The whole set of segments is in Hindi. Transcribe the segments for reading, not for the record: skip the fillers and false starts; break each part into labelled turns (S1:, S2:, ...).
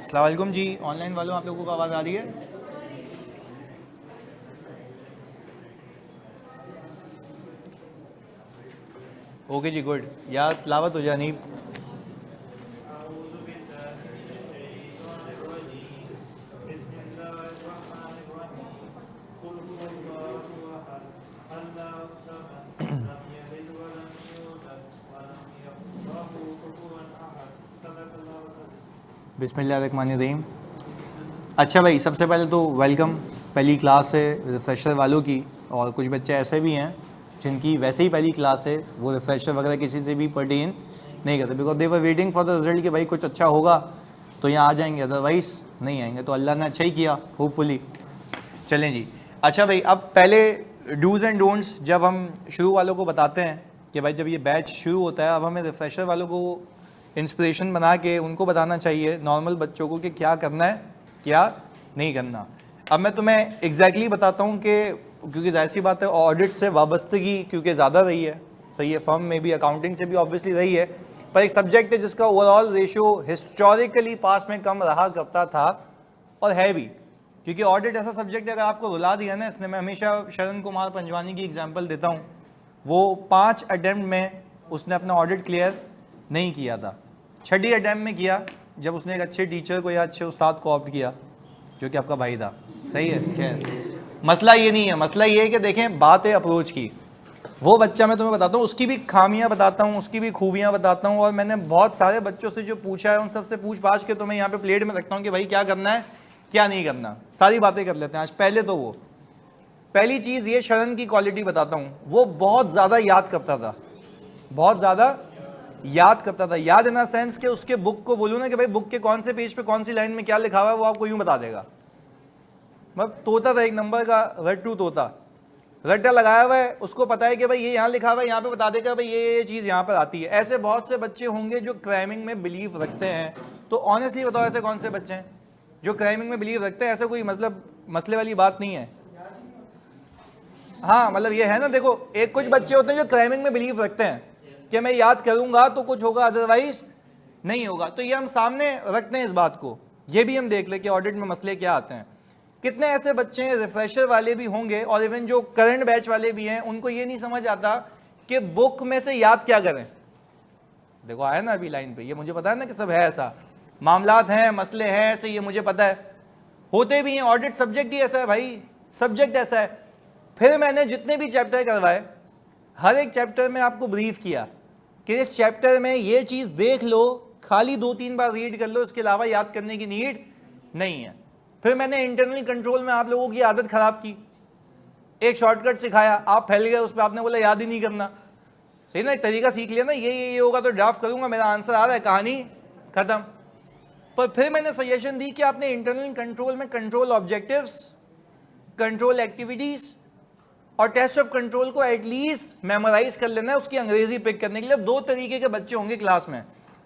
S1: अस्सलाम वालेकुम जी, ऑनलाइन वालों आप लोगों को आवाज़ आ रही है? ओके जी, गुड। या तिलावत हो जानी। बिस्मिल्लाहिर्रहमानिर्रहीम। अच्छा भाई, सबसे पहले तो वेलकम। पहली क्लास है रिफ्रेशर वालों की, और कुछ बच्चे ऐसे भी हैं जिनकी वैसे ही पहली क्लास है, वो रिफ्रेशर वगैरह किसी से भी पर्टेन नहीं करते, because they were waiting for the result कि भाई कुछ अच्छा होगा तो यहाँ आ जाएंगे, अदरवाइज नहीं आएंगे। तो अल्लाह ने अच्छा ही किया, होपफुली। चलें जी। अच्छा भाई, अब पहले डूज़ एंड डोंट्स जब हम शुरू वालों को बताते हैं कि भाई जब ये बैच शुरू होता है, अब हमें रिफ्रेशर वालों को इंस्पिरेशन बना के उनको बताना चाहिए नॉर्मल बच्चों को कि क्या करना है क्या नहीं करना। अब मैं तुम्हें एग्जैक्टली बताता हूँ कि क्योंकि जाहिर सी बात है ऑडिट से वाबस्तगी क्योंकि ज़्यादा रही है, सही है, फर्म में भी अकाउंटिंग से भी ऑब्वियसली रही है, पर एक सब्जेक्ट है जिसका ओवरऑल रेशियो हिस्टोरिकली पास में कम रहा करता था और है भी, क्योंकि ऑडिट ऐसा सब्जेक्ट है अगर आपको रुला दिया ना इसने। मैं हमेशा शरण कुमार पंजवानी की एग्जांपल देता हूँ, वो 5 अटेम्प्ट में उसने अपना ऑडिट क्लियर नहीं किया था, 6ठी अटेम्प्ट में किया जब उसने एक अच्छे टीचर को या अच्छे उस्ताद को ऑप्ट किया जो कि आपका भाई था, सही है। खैर मसला ये नहीं है, मसला ये है कि देखें बात है अप्रोच की। वो बच्चा मैं तुम्हें बताता हूँ, उसकी भी खामियां बताता हूँ, उसकी भी खूबियां बताता हूँ, और मैंने बहुत सारे बच्चों से जो पूछा है उन सबसे पूछ पाछ के तुम्हें यहाँ पे प्लेट में रखता हूँ कि भाई क्या करना है क्या नहीं करना, सारी बातें कर लेते हैं आज। पहले तो वो पहली चीज़ ये शरण की क्वालिटी बताता हूँ, वो बहुत ज़्यादा याद करता था, बहुत ज़्यादा याद करता था। याद इन सेंस के उसके बुक को बोलूँ ना कि भाई बुक के कौन से पेज पे कौन सी लाइन में क्या लिखा हुआ है वो आपको यूँ बता देगा। मतलब तोता था, एक नंबर का रट्टू तोता, रट्टा लगाया हुआ है, उसको पता है कि भाई ये यहाँ लिखा हुआ है, यहाँ पे बता देगा भाई ये चीज़ यहाँ पर आती है। ऐसे बहुत से बच्चे होंगे जो क्राइमिंग में बिलीव रखते हैं। तो ऑनेस्टली बताओ ऐसे कौन से बच्चे हैं जो क्राइमिंग में बिलीव रखते हैं? ऐसा कोई मतलब मसले वाली बात नहीं है। हाँ मतलब ये है ना, देखो एक कुछ बच्चे होते हैं जो क्राइमिंग में बिलीव रखते हैं कि मैं याद करूंगा तो कुछ होगा, अदरवाइज नहीं होगा। तो ये हम सामने रखते हैं इस बात को, ये भी हम देख ले कि ऑडिट में मसले क्या आते हैं। कितने ऐसे बच्चे हैं रिफ्रेशर वाले भी होंगे और इवन जो करंट बैच वाले भी हैं, उनको ये नहीं समझ आता कि बुक में से याद क्या करें। देखो आया ना अभी लाइन पे, ये मुझे पता है ना कि सब है ऐसा, मामलात हैं, मसले हैं ऐसे, ये मुझे पता है, होते भी हैं। ऑडिट सब्जेक्ट ही ऐसा है भाई, सब्जेक्ट ऐसा है। फिर मैंने जितने भी चैप्टर करवाए, हर एक चैप्टर में आपको ब्रीफ किया कि इस चैप्टर में ये चीज़ देख लो, खाली 2-3 बार रीड कर लो, इसके अलावा याद करने की नीड नहीं है। फिर मैंने इंटरनल कंट्रोल में आप लोगों की आदत खराब की, एक शॉर्टकट सिखाया, आप फैल गए उस पर, आपने बोला याद ही नहीं करना। सही ना, एक तरीका सीख लिया ना, ये होगा तो ड्राफ्ट करूंगा, मेरा आंसर आ रहा है, कहानी खत्म। पर फिर मैंने सजेशन दी कि आपने इंटरनल कंट्रोल में कंट्रोल ऑब्जेक्टिव्स, कंट्रोल एक्टिविटीज और टेस्ट ऑफ कंट्रोल को एटलीस्ट मेमोराइज कर लेना है, उसकी अंग्रेजी पिक करने के लिए। 2 तरीके के बच्चे होंगे क्लास में,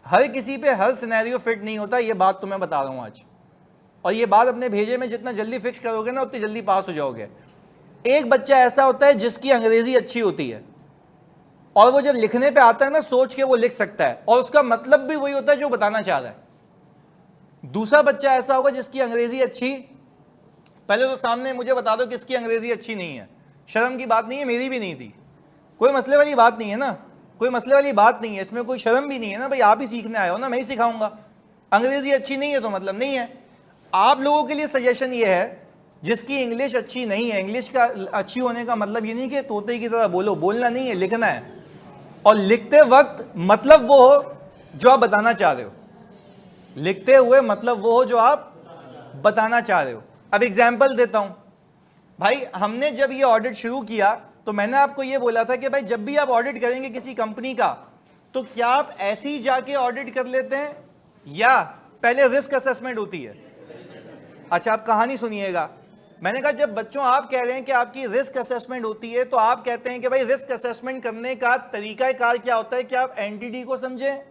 S1: हर किसी पे हर सिनेरियो फिट नहीं होता, ये बात तो मैं बता रहा हूं आज। और ये बात अपने भेजे में जितना जल्दी फिक्स करोगे ना उतनी जल्दी पास हो जाओगे। एक बच्चा ऐसा होता है जिसकी अंग्रेजी अच्छी होती है और वो जब लिखने पे आता है ना सोच के वो लिख सकता है और उसका मतलब भी वही होता है जो बताना चाह रहा है। दूसरा बच्चा ऐसा होगा जिसकी अंग्रेजी अच्छी, पहले तो सामने मुझे बता दो किसकी अंग्रेजी अच्छी नहीं है। शर्म की बात नहीं है, मेरी भी नहीं थी, कोई मसले वाली बात नहीं है ना, कोई मसले वाली बात नहीं है, इसमें कोई शर्म भी नहीं है ना भाई, आप ही सीखने आए हो ना, मैं ही सिखाऊंगा। अंग्रेजी अच्छी नहीं है तो मतलब नहीं है। आप लोगों के लिए सजेशन ये है जिसकी इंग्लिश अच्छी नहीं है, इंग्लिश का अच्छी होने का मतलब ये नहीं कि तोते की तरह बोलो, बोलना नहीं है, लिखना है। और लिखते वक्त मतलब वो हो जो आप बताना चाह रहे हो, लिखते हुए मतलब वो हो जो आप बताना चाह रहे हो। अब एग्जाम्पल देता हूं भाई, हमने जब ये ऑडिट शुरू किया तो मैंने आपको ये बोला था कि भाई जब भी आप ऑडिट करेंगे किसी कंपनी का, तो क्या आप ऐसे ही जाके ऑडिट कर लेते हैं या पहले रिस्क असेसमेंट होती है? अच्छा आप कहानी सुनिएगा। मैंने कहा जब बच्चों आप कह रहे हैं कि आपकी रिस्क असेसमेंट होती है, तो आप कहते हैं कि भाई रिस्क असेसमेंट करने का तरीकाकार क्या होता है कि आप एंटिटी को समझें,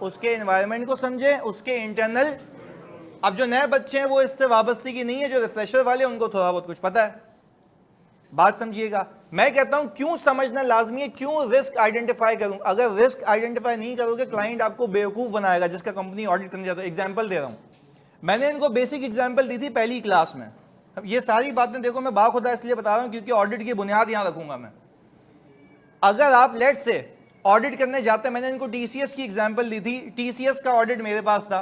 S1: उसके एनवायरनमेंट को समझें, उसके इंटरनल। अब जो नए बच्चे हैं वो इससे वाबस्तगी नहीं है, जो रिफ्रेशर वाले उनको थोड़ा बहुत कुछ पता है। बात समझिएगा। मैं कहता हूं क्यों समझना लाजमी है, क्यों रिस्क आइडेंटिफाई करूं। अगर रिस्क आइडेंटिफाई नहीं करोगे क्लाइंट आपको बेवकूफ बनाएगा जिसका कंपनी ऑडिट करने जाता है। एग्जांपल दे रहा हूं, मैंने इनको बेसिक एग्जांपल दी थी पहली क्लास में। अब ये सारी बातें देखो मैं बाखुदा इसलिए बता रहा हूं क्योंकि ऑडिट की बुनियाद यहां रखूंगा मैं। अगर आप लेट से ऑडिट करने जाते हैं, मैंने इनको टीसीएस की एग्जांपल दी थी, टीसीएस का ऑडिट मेरे पास था,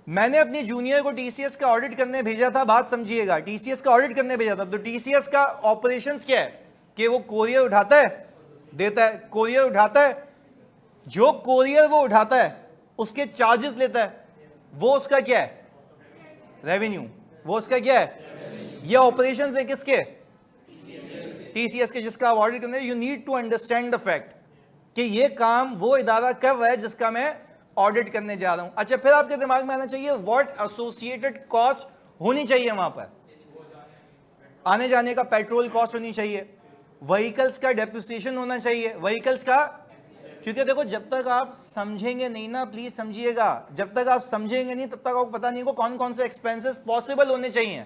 S1: मैंने अपनी जूनियर को टीसीएस का ऑडिट करने भेजा था। बात समझिएगा, टीसीएस का ऑडिट करने भेजा था। तो टीसीएस का ऑपरेशंस क्या है कि वो कोरियर उठाता है, देता है, कोरियर उठाता है, जो कोरियर वो उठाता है उसके चार्जेस लेता है, वो उसका क्या है, रेवेन्यू, वो उसका क्या है, ये ऑपरेशंस है किसके, टीसीएस के, जिसका आप ऑडिट करने। You need to understand the fact कि ये काम वो इदारा कर रहा है जिसका मैं ऑडिट करने जा रहा हूं। अच्छा, फिर आपके दिमाग में आना चाहिए व्हाट एसोसिएटेड कॉस्ट होनी चाहिए वहां पर, आने जाने का पेट्रोल कॉस्ट होनी चाहिए, व्हीकल्स का डेप्रिसिएशन होना चाहिए, व्हीकल्स का, क्योंकि देखो जब तक आप समझेंगे नहीं ना, प्लीज समझिएगा, जब तक आप समझेंगे नहीं तब तक आपको पता नहीं को कौन कौन से एक्सपेंसेस पॉसिबल होने चाहिए।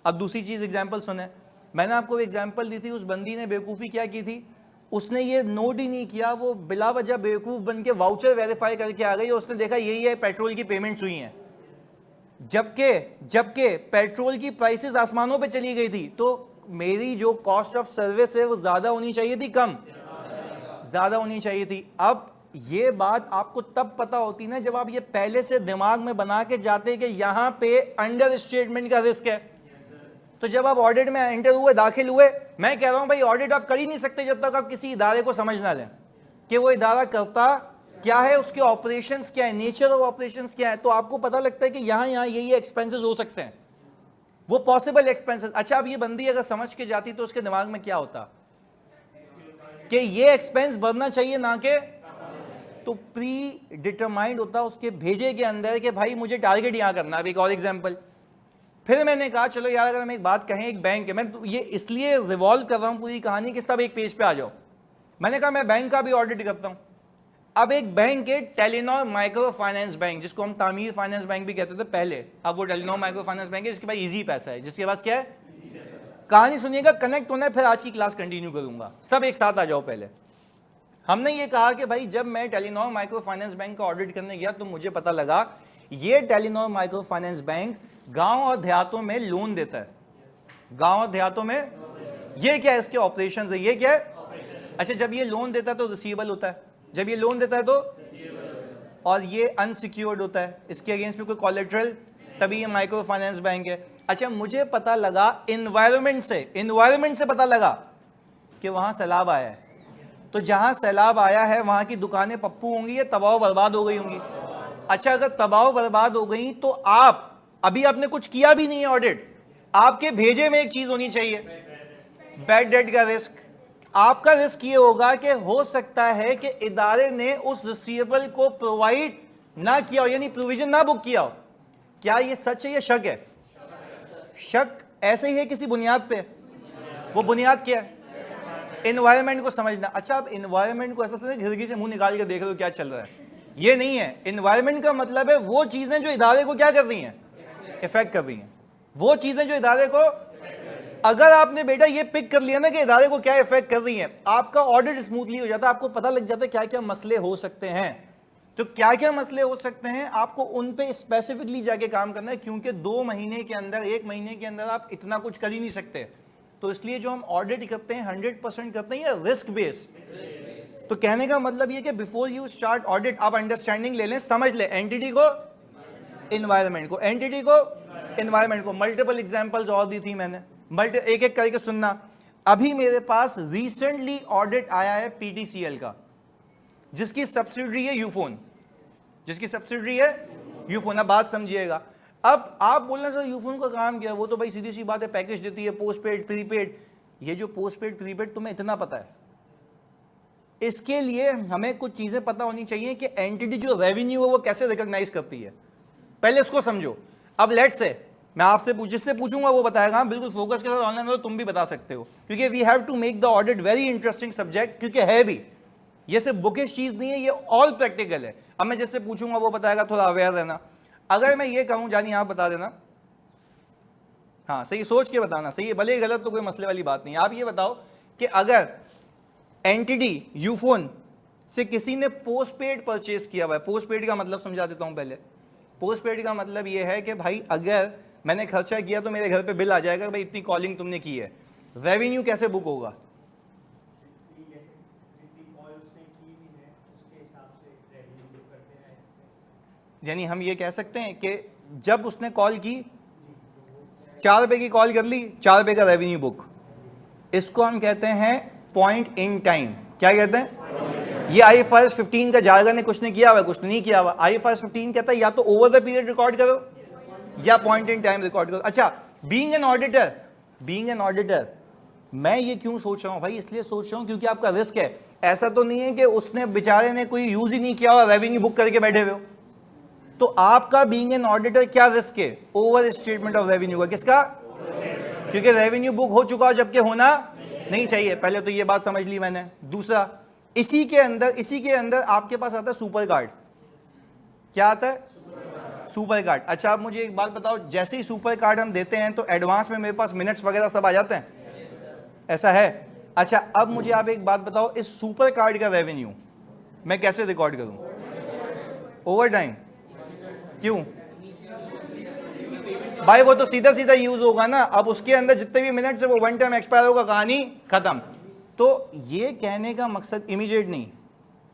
S1: अब दूसरी चीज एग्जांपल सुने, मैंने आपको एग्जांपल दी थी, उस बंदी ने बेवकूफ़ी क्या की थी, उसने ये नोट ही नहीं किया, वो बिला वजह बेवकूफ़ बन के वाउचर वेरीफाई करके आ गई, उसने देखा यही है पेट्रोल की पेमेंट्स हुई हैं, जबकि पेट्रोल की प्राइसेस आसमानों पे चली गई थी। तो मेरी जो कॉस्ट ऑफ सर्विस है वो ज़्यादा होनी चाहिए थी, कम, ज़्यादा होनी चाहिए थी। अब ये बात आपको तब पता होती ना जब आप ये पहले से दिमाग में बना के जाते कि यहाँ पे अंडर स्टेटमेंट का रिस्क है। तो जब आप ऑडिट में एंटर हुए, दाखिल हुए, मैं कह रहा हूं भाई ऑडिट आप कर ही नहीं सकते जब तक आप किसी इदारे को समझ ना लें कि वो इदारा करता क्या है, उसके ऑपरेशंस क्या है, नेचर ऑफ ऑपरेशंस क्या है। तो आपको पता लगता है कि यहां ये एक्सपेंसेस हो सकते हैं, वो पॉसिबल एक्सपेंसेस। अच्छा, अब ये बंदी अगर समझ के जाती तो उसके दिमाग में क्या होता कि ये एक्सपेंस भरना चाहिए ना के, तो प्री डिटरमाइंड होता उसके भेजे के अंदर कि भाई मुझे टारगेट यहां करना है। एक और एग्जाम्पल, फिर मैंने कहा चलो यार अगर हम एक बात कहें, एक बैंक है, मैं तो ये इसलिए रिवॉल्व कर रहा हूं पूरी कहानी कि सब एक पेज पे आ जाओ। मैंने कहा मैं बैंक का भी ऑडिट करता हूं। अब एक बैंक है टेलीनॉर माइक्रो फाइनेंस बैंक, जिसको हम तामीर फाइनेंस बैंक भी कहते थे पहले, अब वो टेलीनॉर माइक्रो फाइनेंस बैंक है जिसके पास इजी पैसा है, जिसके पास क्या है, कहानी सुनिएगा, कनेक्ट होना है, फिर आज की क्लास कंटिन्यू करूंगा। सब एक साथ आ जाओ। पहले हमने ये कहा कि भाई जब मैं टेलीनॉर माइक्रो फाइनेंस बैंक का ऑडिट करने गया तो मुझे पता लगा ये टेलीनॉर माइक्रो फाइनेंस बैंक गांव और देहातों में लोन देता है। गांव और देहातों में ये क्या है, इसके ऑपरेशंस है, ये क्या है। अच्छा, जब ये लोन देता है तो रिसीवेबल होता है, जब ये लोन देता है तो, और ये अनसिक्योर्ड होता है, इसके अगेंस्ट में कोई कोलेटरल, तभी ये माइक्रो फाइनेंस बैंक है। अच्छा, मुझे पता लगा इन्वायरमेंट से पता लगा कि वहां सैलाब आया है, तो जहां सैलाब आया है वहां की दुकानें पप्पू होंगी या तबाह बर्बाद हो गई होंगी। अच्छा, अगर तबाह बर्बाद हो गई तो आप, अभी आपने कुछ किया भी नहीं है ऑडिट, आपके भेजे में एक चीज होनी चाहिए, बैड डेट का रिस्क। आपका रिस्क ये होगा कि हो सकता है कि इदारे ने उस रिसीवेबल को प्रोवाइड ना किया हो, यानी प्रोविजन ना बुक किया हो। क्या ये सच है या शक है? शक ऐसे ही है किसी बुनियाद पे, वो बुनियाद क्या है, एनवायरमेंट को समझना। अच्छा, आप एनवायरमेंट को ऐसा समझे खिड़की से मुंह निकाल के देख रहे हो क्या चल रहा है, ये नहीं है। एनवायरमेंट का मतलब है वो चीजें जो इदारे को क्या कर रही हैं, इफेक्ट कर रही हैं, वो चीजें जो इदारे को, अगर आपने बेटा ये पिक कर लिया ना कि इदारे को क्या इफेक्ट कर रही हैं, आपका ऑडिट स्मूथली हो जाता है, आपको पता लग जाता है क्या क्या मसले हो सकते हैं। तो क्या क्या मसले हो सकते हैं आपको उन पे स्पेसिफिकली जाके काम करना है, क्योंकि 2 महीने के अंदर, 1 महीने के अंदर आप इतना कुछ कर ही नहीं सकते। तो इसलिए जो हम ऑडिट करते हैं 100% करते हैं रिस्क बेस्ड। तो कहने का मतलब ये कि बिफोर यू स्टार्ट ऑडिट आप अंडरस्टैंडिंग ले लें, समझ ले एंटिटी को, एनवायरमेंट को, एंटिटी को, एनवायरमेंट को। मल्टीपल एग्जांपल्स और दी थी मैंने, एक एक करके सुनना। अभी मेरे पास रिसेंटली ऑडिट आया है पीटीसीएल का, जिसकी सब्सिडरी है यूफोन, जिसकी सब्सिडरी है यूफोन। अब बात समझिएगा, अब आप बोलना सर यूफोन का काम क्या है, वो तो भाई सीधी सी बात है, पैकेज देती है, पोस्ट पेड, प्रीपेड। ये जो पोस्ट पेड प्रीपेड तुम्हें इतना पता है, इसके लिए हमें कुछ चीजें पता होनी चाहिए कि एंटिटी जो रेवेन्यू है वो कैसे रिकॉग्नाइज करती है, पहले इसको समझो। अब लेट्स से मैं आपसे जिससे पूछूंगा वो बताएगा, बिल्कुल फोकस के साथ ऑनलाइन हो, तुम भी बता सकते हो, क्योंकि we have to make the audit very interesting subject, क्योंकि है भी ये सिर्फ बुकिश चीज नहीं है, ये ऑल प्रैक्टिकल है। अब मैं जिससे पूछूंगा वो बताएगा, थोड़ा अवेयर रहना। अगर मैं ये कहूं, जानी आप बता देना, हाँ सही, सोच के बताना, सही है, भले ही गलत तो कोई मसले वाली बात नहीं। आप ये बताओ कि अगर एंटिटी यूफोन से किसी ने पोस्ट पेड परचेज किया हुआ है, पोस्ट पेड का मतलब समझा देता हूं पहले। पोस्ट पेड का मतलब ये है कि भाई अगर मैंने खर्चा किया तो मेरे घर पे बिल आ जाएगा, भाई इतनी कॉलिंग तुमने की है। रेवेन्यू कैसे बुक होगा? यानी हम ये कह सकते हैं कि जब उसने कॉल की, 4 रुपए की कॉल कर ली, 4 रुपए का रेवेन्यू बुक। इसको हम कहते हैं पॉइंट इन टाइम। क्या कहते हैं? ये IFRS 15 का जार्गन है, कुछ ने किया हुआ, कुछ नहीं किया हुआ। IFRS 15 कहता है या तो ओवर द पीरियड रिकॉर्ड करो या पॉइंट इन टाइम रिकॉर्ड करो। अच्छा, बीइंग एन ऑडिटर मैं ये क्यों सोच रहा हूं भाई? इसलिए सोच रहा हूं क्योंकि आपका रिस्क है। ऐसा तो नहीं है कि उसने बेचारे ने कोई यूज ही नहीं किया और रेवेन्यू बुक करके बैठे हुए हो। तो आपका बीइंग एन ऑडिटर क्या रिस्क है? ओवर स्टेटमेंट ऑफ रेवेन्यू का। किसका? क्योंकि रेवेन्यू बुक हो चुका हो जबकि होना नहीं चाहिए। पहले तो ये बात समझ ली मैंने। दूसरा, इसी के अंदर आपके पास आता है सुपर कार्ड। क्या आता है? Super card. अच्छा, आप मुझे एक बात बताओ, जैसे ही सुपर कार्ड हम देते हैं तो एडवांस में मेरे पास मिनट्स वगैरह सब आ जाते हैं, ऐसा है? अच्छा, अब मुझे आप एक बात बताओ, इस सुपर कार्ड का रेवेन्यू मैं कैसे रिकॉर्ड करूं? Over time. क्यों भाई? वो तो सीधा सीधा यूज होगा ना। अब उसके अंदर जितने भी मिनट से वो वन टाइम एक्सपायर होगा, कहानी खत्म। तो ये कहने का मकसद इमीडिएट नहीं,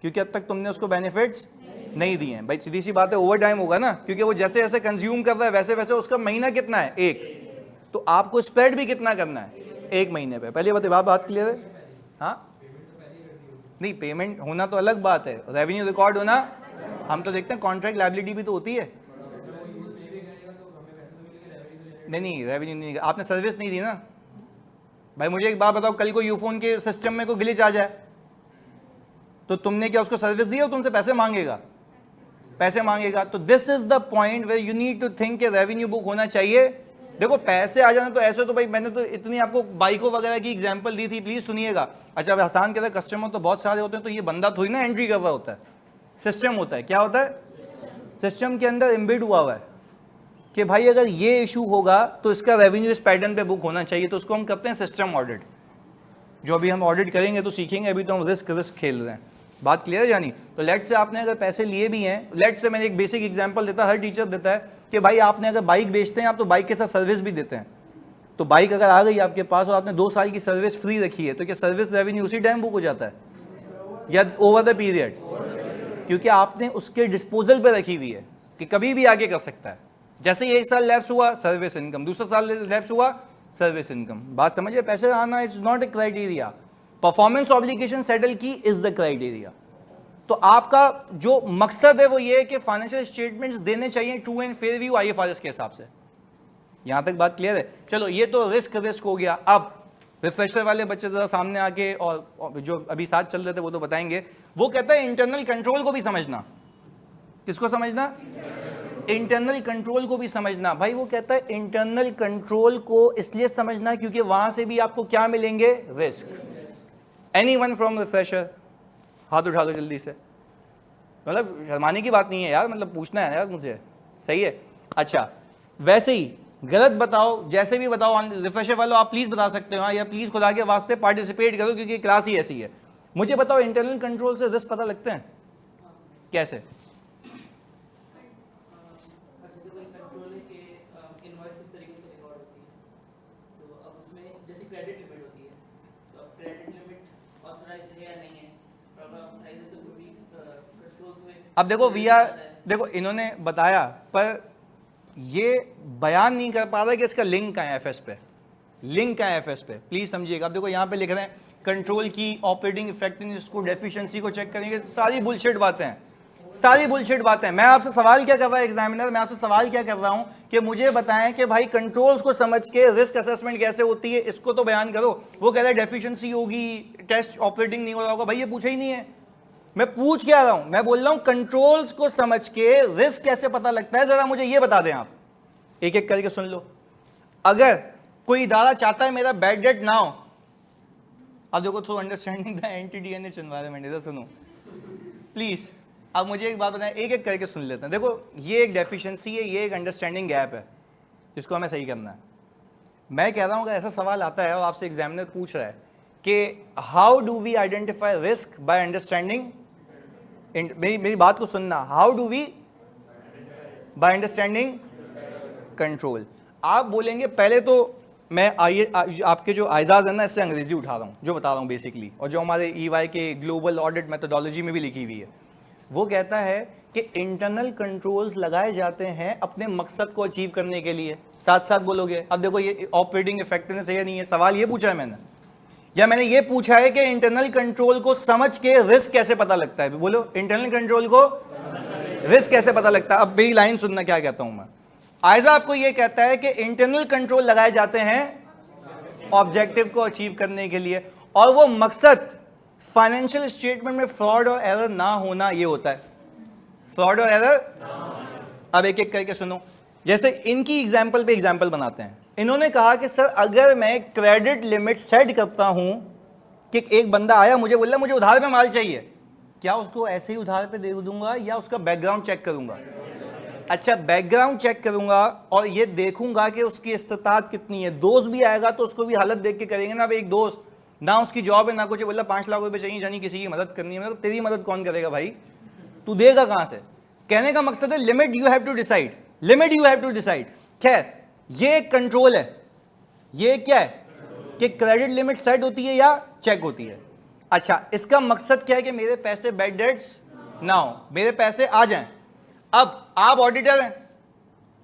S1: क्योंकि अब तक तुमने उसको बेनिफिट्स नहीं दिए हैं। भाई सीधी सी बात है, ओवर टाइम होगा ना, क्योंकि वो जैसे जैसे कंज्यूम कर रहा है वैसे वैसे उसका महीना कितना है? 1। तो आपको स्प्रेड भी कितना करना है? 1 महीने पे। पहले बात क्लियर है? हाँ नहीं, पेमेंट होना तो अलग बात है, रेवेन्यू रिकॉर्ड होना हम तो देखते हैं। कॉन्ट्रैक्ट लायबिलिटी भी तो होती है। नहीं, रेवेन्यू नहीं, आपने सर्विस नहीं दी ना भाई। मुझे एक बात बताओ, कल को यूफोन के सिस्टम में कोई ग्लिच आ जाए तो तुमने क्या उसको सर्विस दी है? तुमसे पैसे मांगेगा। तो this is the point where you need to think कि रेवेन्यू बुक होना चाहिए। देखो पैसे आ जाना तो ऐसे तो भाई, मैंने तो इतनी आपको बाइकों वगैरह की एग्जांपल दी थी, प्लीज सुनिएगा। अच्छा, अब हसान कह रहा है कस्टमर तो बहुत सारे होते हैं, तो ये बंदा थोड़ी ना एंट्री कर रहा होता है, सिस्टम होता है। क्या होता है? सिस्टम के अंदर एम्बेड हुआ है कि भाई अगर ये इशू होगा तो इसका रेवेन्यू इस पैटर्न पे बुक होना चाहिए। तो उसको हम करते हैं सिस्टम ऑडिट। जो अभी हम ऑडिट करेंगे तो सीखेंगे, अभी तो हम रिस्क खेल रहे हैं। बात क्लियर है जानी? तो लेट से आपने अगर पैसे लिए भी हैं, लेट से मैंने एक बेसिक एग्जांपल देता, हर टीचर देता है कि भाई आपने अगर बाइक बेचते हैं आप, तो बाइक के साथ सर्विस भी देते हैं। तो बाइक अगर आ गई आपके पास और आपने 2 साल की सर्विस फ्री रखी है, तो क्या सर्विस रेवेन्यू उसी टाइम बुक हो जाता है या ओवर द पीरियड? क्योंकि आपने उसके डिस्पोजल पे रखी हुई है कि कभी भी आगे कर सकता है। जैसे ही 1 साल लैप्स हुआ, सर्विस इनकम, दूसरा साल लैप्स हुआ, सर्विस इनकम। बात समझिए, पैसे आना it's not a criteria. Performance obligation settle की इज द क्राइटेरिया। तो आपका जो मकसद है वो ये है कि फाइनेंशियल स्टेटमेंट्स देने चाहिए true and fair view IFRS के हिसाब से। यहां तक बात क्लियर है? चलो, ये तो रिस्क हो गया। अब रिफ्रेशर वाले बच्चे जरा सामने आके, और जो अभी साथ चल रहे थे वो तो बताएंगे। वो कहता है इंटरनल कंट्रोल को भी समझना। किसको समझना? इंटरनल कंट्रोल को भी समझना। भाई वो कहता है इंटरनल कंट्रोल को इसलिए समझना क्योंकि वहां से भी आपको क्या मिलेंगे? रिस्क। Anyone from refresher? हाथ उठा दो जल्दी से। मतलब शर्माने की बात नहीं है यार, मतलब पूछना है यार मुझे। सही है? अच्छा, वैसे ही गलत बताओ, जैसे भी बताओ, रिफ्रेशर वालों आप प्लीज बता सकते हो, या प्लीज खुदा के वास्ते पार्टिसिपेट करो क्योंकि क्लास ही ऐसी है। मुझे बताओ, इंटरनल कंट्रोल से रिस्क पता लगते हैं कैसे? अब देखो देखो इन्होंने बताया, पर ये बयान नहीं कर पा रहा कि इसका लिंक है एफएस पे। प्लीज समझिएगा। अब देखो यहाँ पे लिख रहे हैं कंट्रोल की, ऑपरेटिंग इफेक्टिवनेस को, डेफिशिएंसी को चेक करेंगे। सारी बुलशिट बातें। मैं आपसे सवाल क्या कर रहा है एग्जामिनर? मैं आपसे सवाल क्या कर रहा हूं कि मुझे बताएं कि भाई कंट्रोल्स को समझ के रिस्क असेसमेंट कैसे होती है, इसको तो बयान करो। वो कह रहा है डेफिशिएंसी होगी, टेस्ट ऑपरेटिंग नहीं हो रहा होगा। भाई ये पूछा ही नहीं है। मैं पूछ क्या रहा हूं? मैं बोल रहा हूं कंट्रोल्स को समझ के रिस्क कैसे पता लगता है, जरा मुझे ये बता दें आप। एक एक करके सुन लो। अगर कोई इदारा चाहता है मेरा बैड डेट ना हो, अब देखो through understanding the entity and it's environment, इधर सुनो प्लीज। अब मुझे एक बात बताएं, एक एक करके सुन लेते हैं। देखो ये एक डेफिशिएंसी है, ये एक अंडरस्टैंडिंग गैप है जिसको हमें सही करना है। मैं कह रहा हूं अगर ऐसा सवाल आता है और आपसे एग्जामिनर पूछ रहा है कि how do we identify risk by understanding, मेरी बात को सुनना, how do we by understanding control. आप बोलेंगे पहले तो मैं आपके जो आइजाज है ना इससे अंग्रेजी उठा रहा हूं जो बता रहा हूं बेसिकली, और जो हमारे EY के ग्लोबल ऑडिट मेथोडोलॉजी में भी लिखी हुई है। वो कहता है कि इंटरनल कंट्रोल्स लगाए जाते हैं अपने मकसद को अचीव करने के लिए। साथ साथ बोलोगे अब देखो ये ऑपरेटिंग इफेक्टिवनेस है नहीं है, सवाल ये पूछा है मैंने, या मैंने ये पूछा है कि इंटरनल कंट्रोल को समझ के रिस्क कैसे पता लगता है। बोलो इंटरनल कंट्रोल को रिस्क कैसे पता लगता है। अब मेरी लाइन सुनना क्या कहता हूं मैं। आयजा आपको ये कहता है कि इंटरनल कंट्रोल लगाए जाते हैं ऑब्जेक्टिव को अचीव करने के लिए, और वो मकसद फाइनेंशियल स्टेटमेंट में फ्रॉड और एरर ना होना ये होता है, फ्रॉड और एरर। अब एक एक करके सुनो, जैसे इनकी एग्जांपल पे एग्जांपल बनाते हैं। इन्होंने कहा कि सर अगर मैं क्रेडिट लिमिट सेट करता हूं कि एक बंदा आया मुझे बोला मुझे उधार पे माल चाहिए, क्या उसको ऐसे ही उधार पे दे दूंगा या उसका बैकग्राउंड चेक करूंगा? अच्छा, बैकग्राउंड चेक करूंगा और ये देखूंगा कि उसकी इस्तात कितनी है। दोस्त भी आएगा तो उसको भी हालत देख के करेंगे ना। अब एक दोस्त ना उसकी जॉब है ना कुछ, बोला 5 लाख रुपए चाहिए, जानी किसी की मदद करनी है, मतलब तेरी मदद कौन करेगा भाई, तू देगा कहां से? कहने का मकसद है limit you have to decide, limit you have to decide. खैर ये एक कंट्रोल है, ये क्या है कि क्रेडिट लिमिट सेट होती है या चेक होती है। अच्छा, इसका मकसद क्या है कि मेरे पैसे बैड डेट्स ना हो, मेरे पैसे आ जाएं। अब आप ऑडिटर हैं,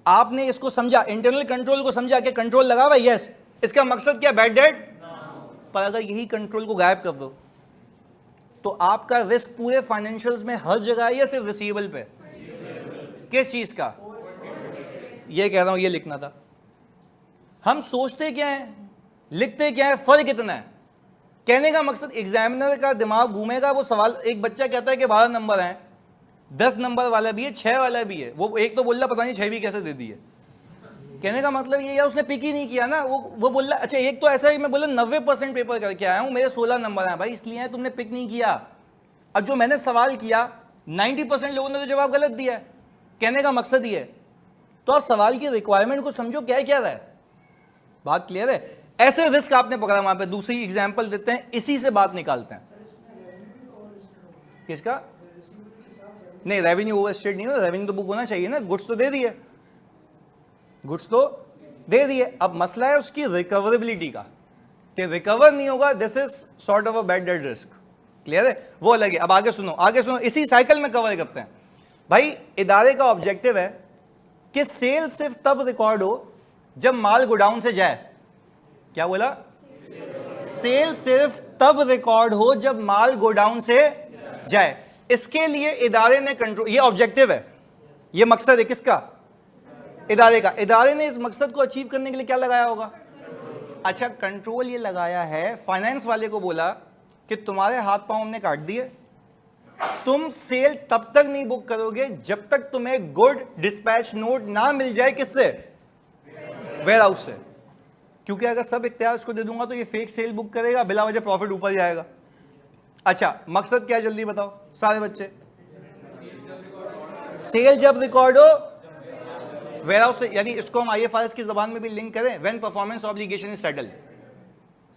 S1: आपने इसको समझा, इंटरनल कंट्रोल को समझा कि कंट्रोल लगा हुआ है, यस, इसका मकसद क्या, बैड डेट। पर अगर यही कंट्रोल को गायब कर दो तो आपका रिस्क पूरे फाइनेंशियल्स में हर जगह है या सिर्फ रिसीवेबल पे? किस चीज का? ये कह रहा हूं, ये लिखना था। हम सोचते क्या है, लिखते क्या है, फर्क कितना है। कहने का मकसद एग्जामिनर का दिमाग घूमेगा, वो सवाल, एक बच्चा कहता है कि 12 नंबर हैं, 10 नंबर वाला भी है, 6 वाला भी है, वो एक तो बोल रहा पता नहीं 6 भी कैसे दे दी है। कहने का मतलब ये यार उसने पिक ही नहीं किया ना, वो बोल रहा अच्छा एक तो ऐसा ही, मैं बोला 90% पेपर करके आया हूं, मेरे 16 नंबर हैं भाई, इसलिए है तुमने पिक नहीं किया। अब जो मैंने सवाल किया 90% लोगों ने तो जवाब गलत दिया है। कहने का मकसद ये है, तो आप सवाल की रिक्वायरमेंट को समझो, क्या क्या रहा है, बात क्लियर है। ऐसे रिस्क आपने पकड़ा वहां पे। दूसरी एग्जाम्पल देते हैं, इसी से बात निकालते हैं। किसका? नहीं, रेवेन्यू ओवरस्टेट नहीं, रेवेन्यू तो बुक होना चाहिए ना, गुड्स तो दे दिए, गुड्स तो दे दिए। अब मसला है उसकी रिकवरेबिलिटी का, कि रिकवर नहीं होगा, this is sort of a bad debt risk. Clear है, वो अलग है। अब आगे सुनो, आगे सुनो, इसी साइकिल में कवर करते हैं। भाई इदारे का ऑब्जेक्टिव है कि सेल सिर्फ तब रिकॉर्ड हो जब माल गोडाउन से जाए। क्या बोला? सेल सिर्फ तब रिकॉर्ड हो जब माल गोडाउन से जाए। इसके लिए इदारे ने कंट्रोल, ये ऑब्जेक्टिव है, ये मकसद है किसका? इदारे का। इदारे ने इस मकसद को अचीव करने के लिए क्या लगाया होगा? अच्छा, कंट्रोल ये लगाया है, फाइनेंस वाले को बोला कि तुम्हारे हाथ पांव हमने काट दिए, तुम सेल तब तक नहीं बुक करोगे जब तक तुम्हें गुड डिस्पैच नोट ना मिल जाए। किससे? वेयर हाउस से। क्योंकि अगर सब इख्तियार उसको दे दूंगा तो ये फेक सेल बुक करेगा, बिला वजह प्रॉफिट ऊपर जाएगा। अच्छा, मकसद क्या है जल्दी बताओ सारे बच्चे? सेल जब रिकॉर्ड हो वेयर हाउस से, यानी इसको हम IFRS की जबान में भी लिंक करें, when performance obligation is settled.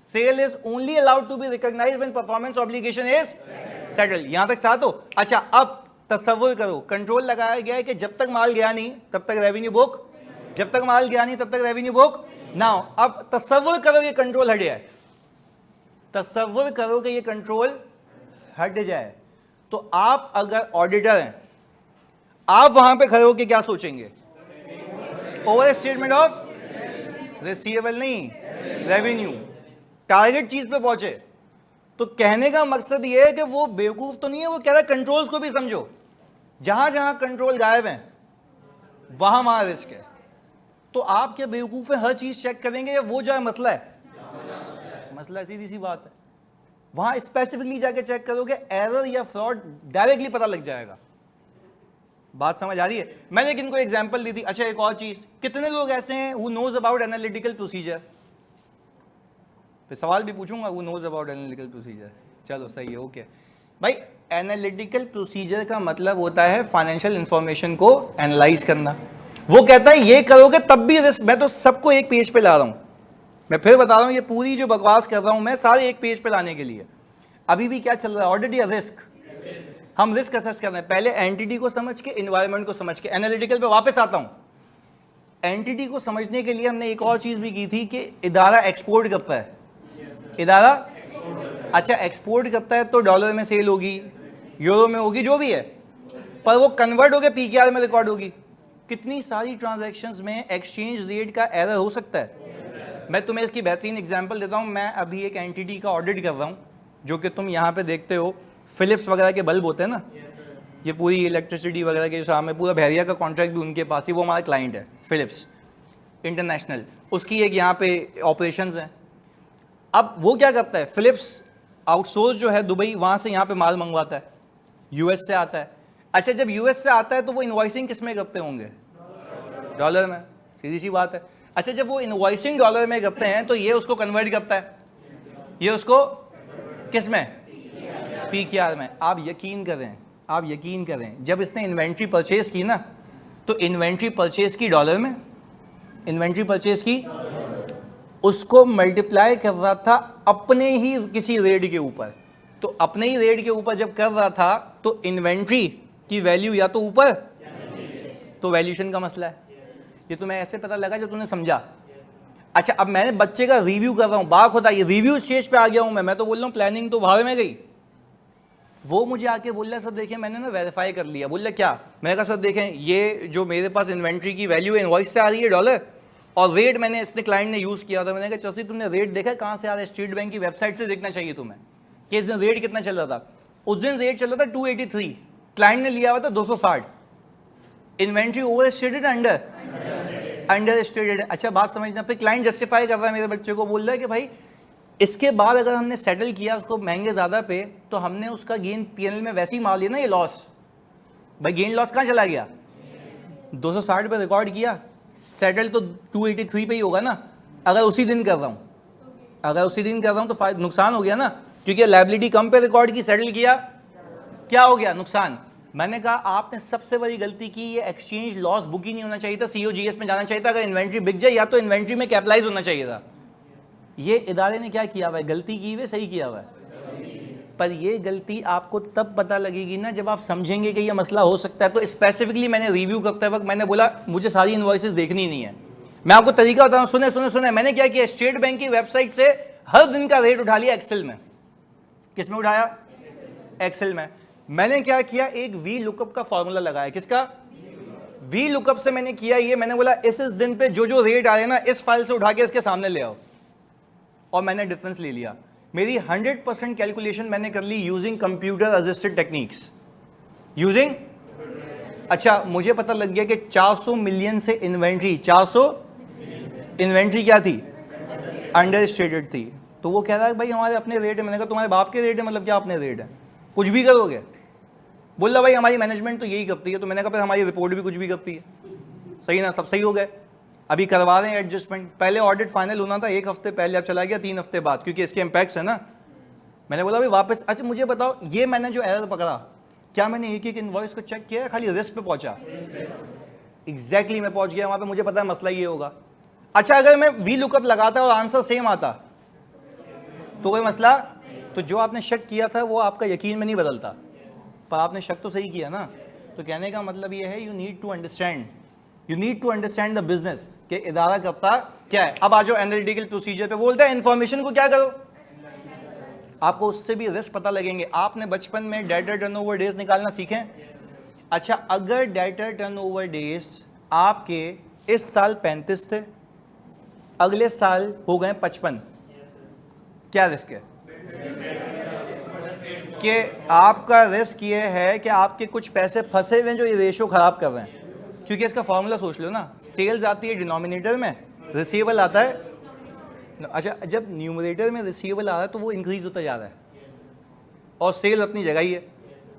S1: Sale is only allowed to be recognised when performance obligation is settled. यहां तक साथ हो? अच्छा, अब तसव्वुर करो, कंट्रोल लगाया गया है कि जब तक माल गया नहीं तब तक रेवेन्यू बुक, जब तक माल गया नहीं तब तक रेवेन्यू बुक ना हो। अब तसव्वुर करो ये कंट्रोल हट जाए, तसव्वुर करो कि ये कंट्रोल हट जाए, तो आप अगर ऑडिटर हैं, आप वहां पे खड़े होकर क्या सोचेंगे? ओवर स्टेटमेंट ऑफ रिसीवेबल नहीं, रेवेन्यू। टारगेट चीज पे पहुंचे। तो कहने का मकसद ये है कि वो बेवकूफ तो नहीं है, वो कह रहा है कंट्रोल्स को भी समझो, जहां जहां कंट्रोल गायब है वहां वहां रिस्क है। तो आप क्या बेवकूफ है, हर चीज चेक करेंगे, या वो जो है मसला है? मसला सीधी सी बात है, वहां स्पेसिफिकली जाके चेक करोगे, एरर या फ्रॉड डायरेक्टली पता लग जाएगा। बात समझ आ रही है? मैंने किनको एग्जांपल दी थी। अच्छा, एक और चीज, कितने लोग ऐसे हैं who knows about analytical procedure? फिर सवाल भी पूछूंगा, who knows about analytical procedure. चलो सही है, ओके भाई। एनालिटिकल प्रोसीजर का मतलब होता है फाइनेंशियल इंफॉर्मेशन को एनालाइज करना। वो कहता है ये करोगे तब भी रिस्क। मैं तो सबको एक पेज पे ला रहा हूं, मैं फिर बता रहा हूँ, ये पूरी जो बकवास कर रहा हूँ मैं सारे एक पेज पे लाने के लिए। अभी भी क्या चल रहा है, ऑडिट या रिस्क? हम रिस्क असेस कर रहे हैं। पहले एंटिटी को समझ के, एनवायरनमेंट को समझ के, एनालिटिकल पे वापस आता हूँ। एंटिटी को समझने के लिए हमने एक और चीज भी की थी कि इदारा एक्सपोर्ट करता है। इदारा अच्छा एक्सपोर्ट करता है तो डॉलर में सेल होगी, यूरो में होगी, जो भी है, पर वो कन्वर्ट होकर पीकेआर में रिकॉर्ड होगी। कितनी सारी ट्रांजैक्शंस में एक्सचेंज रेट का एरर हो सकता है। मैं तुम्हें इसकी बेहतरीन एग्जांपल देता हूं। मैं अभी एक एंटिटी का ऑडिट कर रहा हूं, जो कि तुम यहां पे देखते हो, फिलिप्स वगैरह के बल्ब होते हैं ना, ये पूरी इलेक्ट्रिसिटी वगैरह के सामने पूरा बहरिया का कॉन्ट्रैक्ट भी उनके पास ही, वो हमारा क्लाइंट है फिलिप्स इंटरनेशनल, उसकी एक यहाँ पे ऑपरेशंस हैं। अब वो क्या करता है, फिलिप्स आउटसोर्स जो है दुबई, वहाँ से यहाँ पे माल मंगवाता है, यूएस से आता है। अच्छा, जब यूएस से आता है तो वो इनवॉइसिंग किस में करते होंगे? डॉलर में, सीधी सी बात है। अच्छा, जब वो इनवॉइसिंग डॉलर में करते हैं तो ये उसको कन्वर्ट करता है, ये उसको किस में? पीकेआर में। आप यकीन करें, आप यकीन करें, जब इसने इन्वेंट्री परचेज की ना, तो इन्वेंट्री परचेज की डॉलर में, इन्वेंट्री परचेज की, उसको मल्टीप्लाई कर रहा था अपने ही किसी रेट के ऊपर। तो अपने ही रेट के ऊपर जब कर रहा था तो इन्वेंट्री की वैल्यू या तो ऊपर, तो वैल्यूएशन का मसला है। ये तुम्हें ऐसे पता लगा जब तुमने समझा। अच्छा, अब मैंने बच्चे का रिव्यू कर रहा हूं, बात होता है ये रिव्यू स्टेज पे आ गया हूं मैं तो बोल रहा हूं प्लानिंग तो भावे में गई। वो मुझे आके बोल रहा सर देखें मैंने ना वेरीफाई कर लिया। बोल रहा क्या? मैंने कहा सर देखें ये जो मेरे पास इन्वेंट्री की वैल्यू है इनवॉइस से आ रही है डॉलर, और रेट मैंने इसने क्लाइंट ने यूज किया था। मैंने कहा चसी तुमने रेट देखा कहाँ से आ रहा है? स्टेट बैंक की वेबसाइट से देखना चाहिए तुम्हें कि इस दिन रेट कितना चल रहा था। उस दिन रेट चल रहा था 283, क्लाइंट ने लिया हुआ था 260। Inventory over stated, under stated. अच्छा बात समझना, फिर क्लाइंट जस्टिफाई कर रहा है मेरे बच्चे को, बोल रहा है कि भाई इसके बाद अगर हमने सेटल किया उसको महंगे ज़्यादा पे, तो हमने उसका गेन पीएनएल में वैसे ही मार लिया ना, ये लॉस। भाई गेन लॉस कहाँ चला गया? 260 पे रिकॉर्ड किया, सेटल तो 283 पे ही होगा ना। अगर उसी दिन कर रहा हूँ, अगर उसी दिन कर रहा हूँ तो नुकसान हो गया ना, क्योंकि लायबिलिटी कम पे रिकॉर्ड की, सेटल किया, क्या हो गया? नुकसान। मैंने कहा आपने सबसे बड़ी गलती की, ये एक्सचेंज लॉस बुक ही नहीं होना चाहिए था, सीओजीएस में जाना चाहिए था। अगर इन्वेंट्री बिक जाए या तो इन्वेंट्री में कैपिटलाइज होना चाहिए था। ये इदारे ने क्या किया हुआ है? गलती की हुई, सही किया हुआ है। पर ये गलती आपको तब पता लगेगी ना जब आप समझेंगे कि ये मसला हो सकता है। तो स्पेसिफिकली मैंने रिव्यू करते वक्त मैंने बोला मुझे सारी इनवॉइसेस देखनी नहीं है। मैं आपको तरीका बताऊं, सुने सुने सुने। मैंने क्या किया, स्टेट बैंक की वेबसाइट से हर दिन का रेट उठा लिया एक्सेल में। किस में उठाया? एक्सेल में। मैंने क्या किया, एक वी लुकअप का फॉर्मूला लगाया। किसका? वी लुकअप से मैंने किया ये, मैंने बोला इस दिन पे जो जो रेट आ रहे हैं ना, इस फाइल से उठा के इसके सामने ले आओ, और मैंने डिफरेंस ले लिया। मेरी 100% कैलकुलेशन मैंने कर ली using computer assisted techniques, using. अच्छा, मुझे पता लग गया कि 400 मिलियन से इन्वेंट्री, 400 इन्वेंट्री क्या थी? अंडर स्टेटेड थी। तो वो कह रहा है भाई हमारे अपने रेट है। मैंने कहा तुम्हारे बाप के रेट है, मतलब क्या अपने रेट है? कुछ भी करोगे? बोल रहा भाई हमारी मैनेजमेंट तो यही करती है। तो मैंने कहा फिर हमारी रिपोर्ट भी कुछ भी करती है। सही ना, सब सही हो गए। अभी करवा रहे हैं एडजस्टमेंट। पहले ऑडिट फाइनल होना था 1 हफ्ते पहले, अब चला गया 3 हफ्ते बाद, क्योंकि इसके इम्पैक्ट्स है ना। मैंने बोला भाई वापस। अच्छा मुझे बताओ, ये मैंने जो एरर पकड़ा, क्या मैंने एक एक इनवॉइस को चेक किया, खाली रिस्क पे पहुंचा? एग्जैक्टली मैं पहुंच गया वहां पे, मुझे पता है मसला ये होगा। अच्छा, अगर मैं वी लुकअप लगाता और आंसर सेम आता तो कोई मसला? तो जो आपने शक किया था वो आपका यकीन में नहीं बदलता, पर आपने शक तो सही किया ना। तो कहने का मतलब ये है, you need to understand the business कि इदारा करता क्या है। अब आ जाओ एनालिटिकल प्रोसीजर पे। बोलते हैं इन्फॉर्मेशन को क्या करो, आपको उससे भी रिस्क पता लगेंगे। आपने बचपन में डेटर टर्नओवर डेज निकालना सीखें। अच्छा, अगर डेटर टर्नओवर डेज आपके इस साल 35 थे, अगले साल हो गए 55, क्या रिस्क है? कि आपका रिस्क ये है कि आपके कुछ पैसे फंसे हुए हैं जो ये रेशो खराब कर रहे हैं। क्योंकि इसका फॉर्मूला सोच लो ना, सेल्स आती है डिनोमिनेटर में, रिसीवेबल आता है। अच्छा, जब न्यूमरेटर में रिसीवेबल आ रहा है तो वो इंक्रीज होता जा रहा है और सेल अपनी जगह ही है।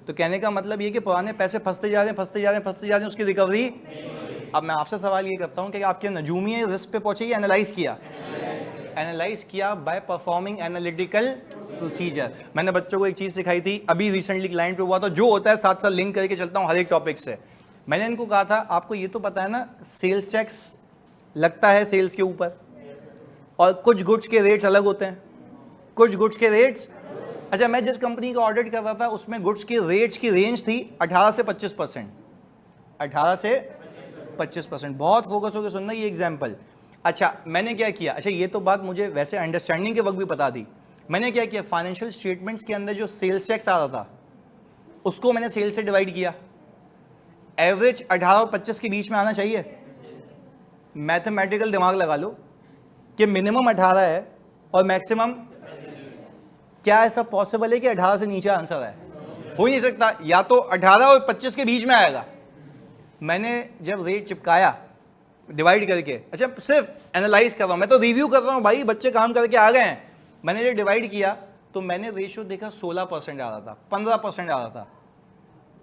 S1: तो कहने का मतलब ये कि पुराने पैसे फंसते जा रहे हैं, उसकी रिकवरी। अब मैं आपसे सवाल ये करता हूँ कि आपके नजूमी रिस्क पे पहुंचे, ये एनालाइज किया बाय परफॉर्मिंग एनालिटिकल प्रोसीजर। मैंने बच्चों को एक चीज़ सिखाई थी, अभी रिसेंटली क्लाइंट पे हुआ था, जो होता है साथ साथ लिंक करके चलता हूँ हर एक टॉपिक से। मैंने इनको कहा था आपको ये तो पता है ना, सेल्स टैक्स लगता है सेल्स के ऊपर, और कुछ गुड्स के रेट्स अलग होते हैं, कुछ गुड्स के रेट्स। अच्छा, मैं जिस कंपनी का ऑडिट कर रहा था उसमें गुड्स की रेट्स की रेंज थी 18 से 25%, 18 से 25%। बहुत फोकस होकर सुनना ये एग्जाम्पल। अच्छा, मैंने क्या किया, अच्छा ये तो बात मुझे वैसे अंडरस्टैंडिंग के वक्त भी पता थी। मैंने क्या किया, फाइनेंशियल स्टेटमेंट्स के अंदर जो सेल्स टैक्स आ रहा था उसको मैंने सेल से डिवाइड किया। एवरेज 18 और 25 के बीच में आना चाहिए। मैथमेटिकल दिमाग लगा लो कि मिनिमम 18 है और मैक्सिमम, क्या ऐसा पॉसिबल है कि 18 से नीचे आंसर है? हो ही नहीं सकता, या तो 18 और 25 के बीच में आएगा। मैंने जब रेट चिपकाया डिवाइड करके, अच्छा सिर्फ एनालाइज कर रहा हूं, मैं तो रिव्यू कर रहा हूं भाई, बच्चे काम करके आ गए हैं। मैंने जब डिवाइड किया तो मैंने रेशियो देखा 16% आ रहा था, 15% आ रहा था।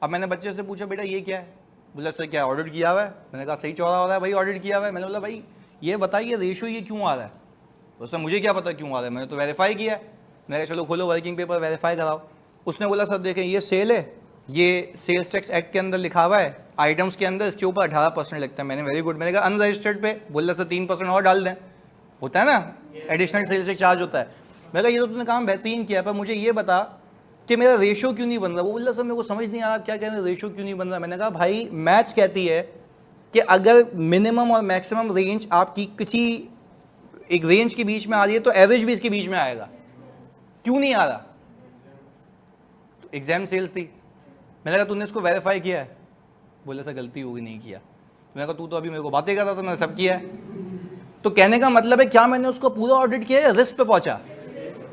S1: अब मैंने बच्चे से पूछा बेटा ये क्या है? बोला सर क्या ऑडिट किया हुआ है? मैंने कहा सही चौड़ा हो रहा है भाई, ऑडिट किया हुआ है। मैंने बोला भाई ये बताइए रेशियो ये क्यों आ रहा है? तो सर मुझे क्या पता क्यों आ रहा है, मैंने तो वेरीफाई किया है। मैंने कहा चलो खोलो वर्किंग पेपर वेरीफाई कराओ। उसने बोला सर देखें ये सेल है, ये सेल्स टैक्स एक्ट के अंदर लिखा हुआ है आइटम्स के अंदर, इसके ऊपर 18% लगता है। मैंने वेरी गुड, मैंने कहा अनरजिस्टर्ड पे, बोला सर 3% और डाल दें, होता है ना एडिशनल सेल्स टैक्स चार्ज होता है। मैंने कहा ये तो तुमने काम बेहतरीन किया, पर मुझे ये बता कि मेरा रेशियो क्यों नहीं बन रहा? वो बोला सर मेरे को समझ नहीं आ रहा क्या कह रहे हैं, रेशियो क्यों नहीं बन रहा? मैंने कहा भाई मैथ्स कहती है कि अगर मिनिमम और मैक्सिमम रेंज आपकी किसी एक रेंज के बीच में आ रही है तो एवरेज भी इसके बीच में आएगा, क्यों नहीं आ रहा? तो एग्जाम सेल्स थी। मैंने कहा तूने इसको वेरीफाई किया है? बोले सर गलती होगी नहीं किया। मैंने कहा तू तो अभी मेरे को बातें कर रहा था, मैंने सब किया है। तो कहने का मतलब है क्या मैंने उसको पूरा ऑडिट किया है, रिस्क पे पहुंचा?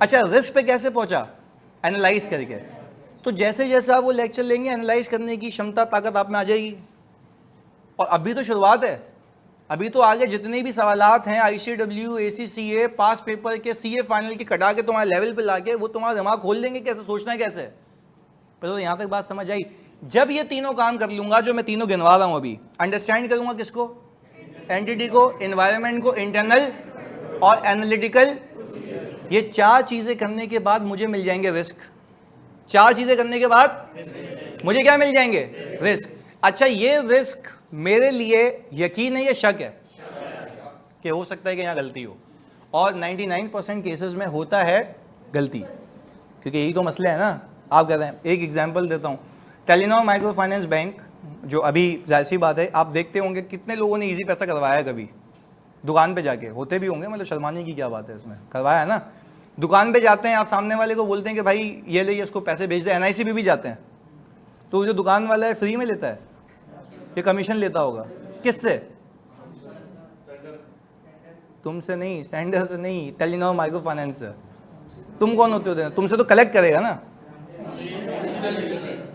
S1: अच्छा रिस्क पे कैसे पहुंचा? एनालाइज करके। तो जैसे जैसे आप वो लेक्चर लेंगे एनालाइज करने की क्षमता ताकत आप में आ जाएगी। और अभी तो शुरुआत है, अभी तो आगे जितने भी सवालात हैं ICW ACCA पास पेपर के CA फाइनल के कटा के तुम्हारे लेवल पे लाके वो तुम्हारा दिमाग खोल देंगे कैसे सोचना है कैसे। पर तो यहाँ तक बात समझ आई। जब ये तीनों काम कर लूंगा जो मैं तीनों गिनवा रहा हूँ अभी, अंडरस्टैंड करूंगा किसको? एंटिटी को, एनवायरनमेंट को, इंटरनल और एनालिटिकल। ये चार चीजें करने के बाद मुझे मिल जाएंगे रिस्क। चार चीजें करने के बाद मुझे क्या मिल जाएंगे? रिस्क। अच्छा ये रिस्क मेरे लिए यकीन है या शक है कि हो सकता है कि यहाँ गलती हो? और 99% केसेस में होता है गलती, क्योंकि यही तो मसले है ना। आप कहते हैं, एक एग्जांपल देता हूँ, टेलीनॉर माइक्रो फाइनेंस बैंक जो अभी जाहिर सी बात है आप देखते होंगे कितने लोगों ने इजी पैसा करवाया है, कभी दुकान पे जाके, होते भी होंगे, मतलब शर्माने की क्या बात है इसमें, करवाया है ना। दुकान पे जाते हैं, आप सामने वाले को बोलते हैं कि भाई ये ले इसको पैसे भेज दे। NIC भी जाते हैं तो जो दुकान वाला है फ्री में लेता है, ये कमीशन लेता होगा किससे? तुमसे नहीं, सेंडर से नहीं, टेलीनॉर माइक्रो फाइनेंस से। तुम कौन होते हो? तुमसे तो कलेक्ट करेगा ना,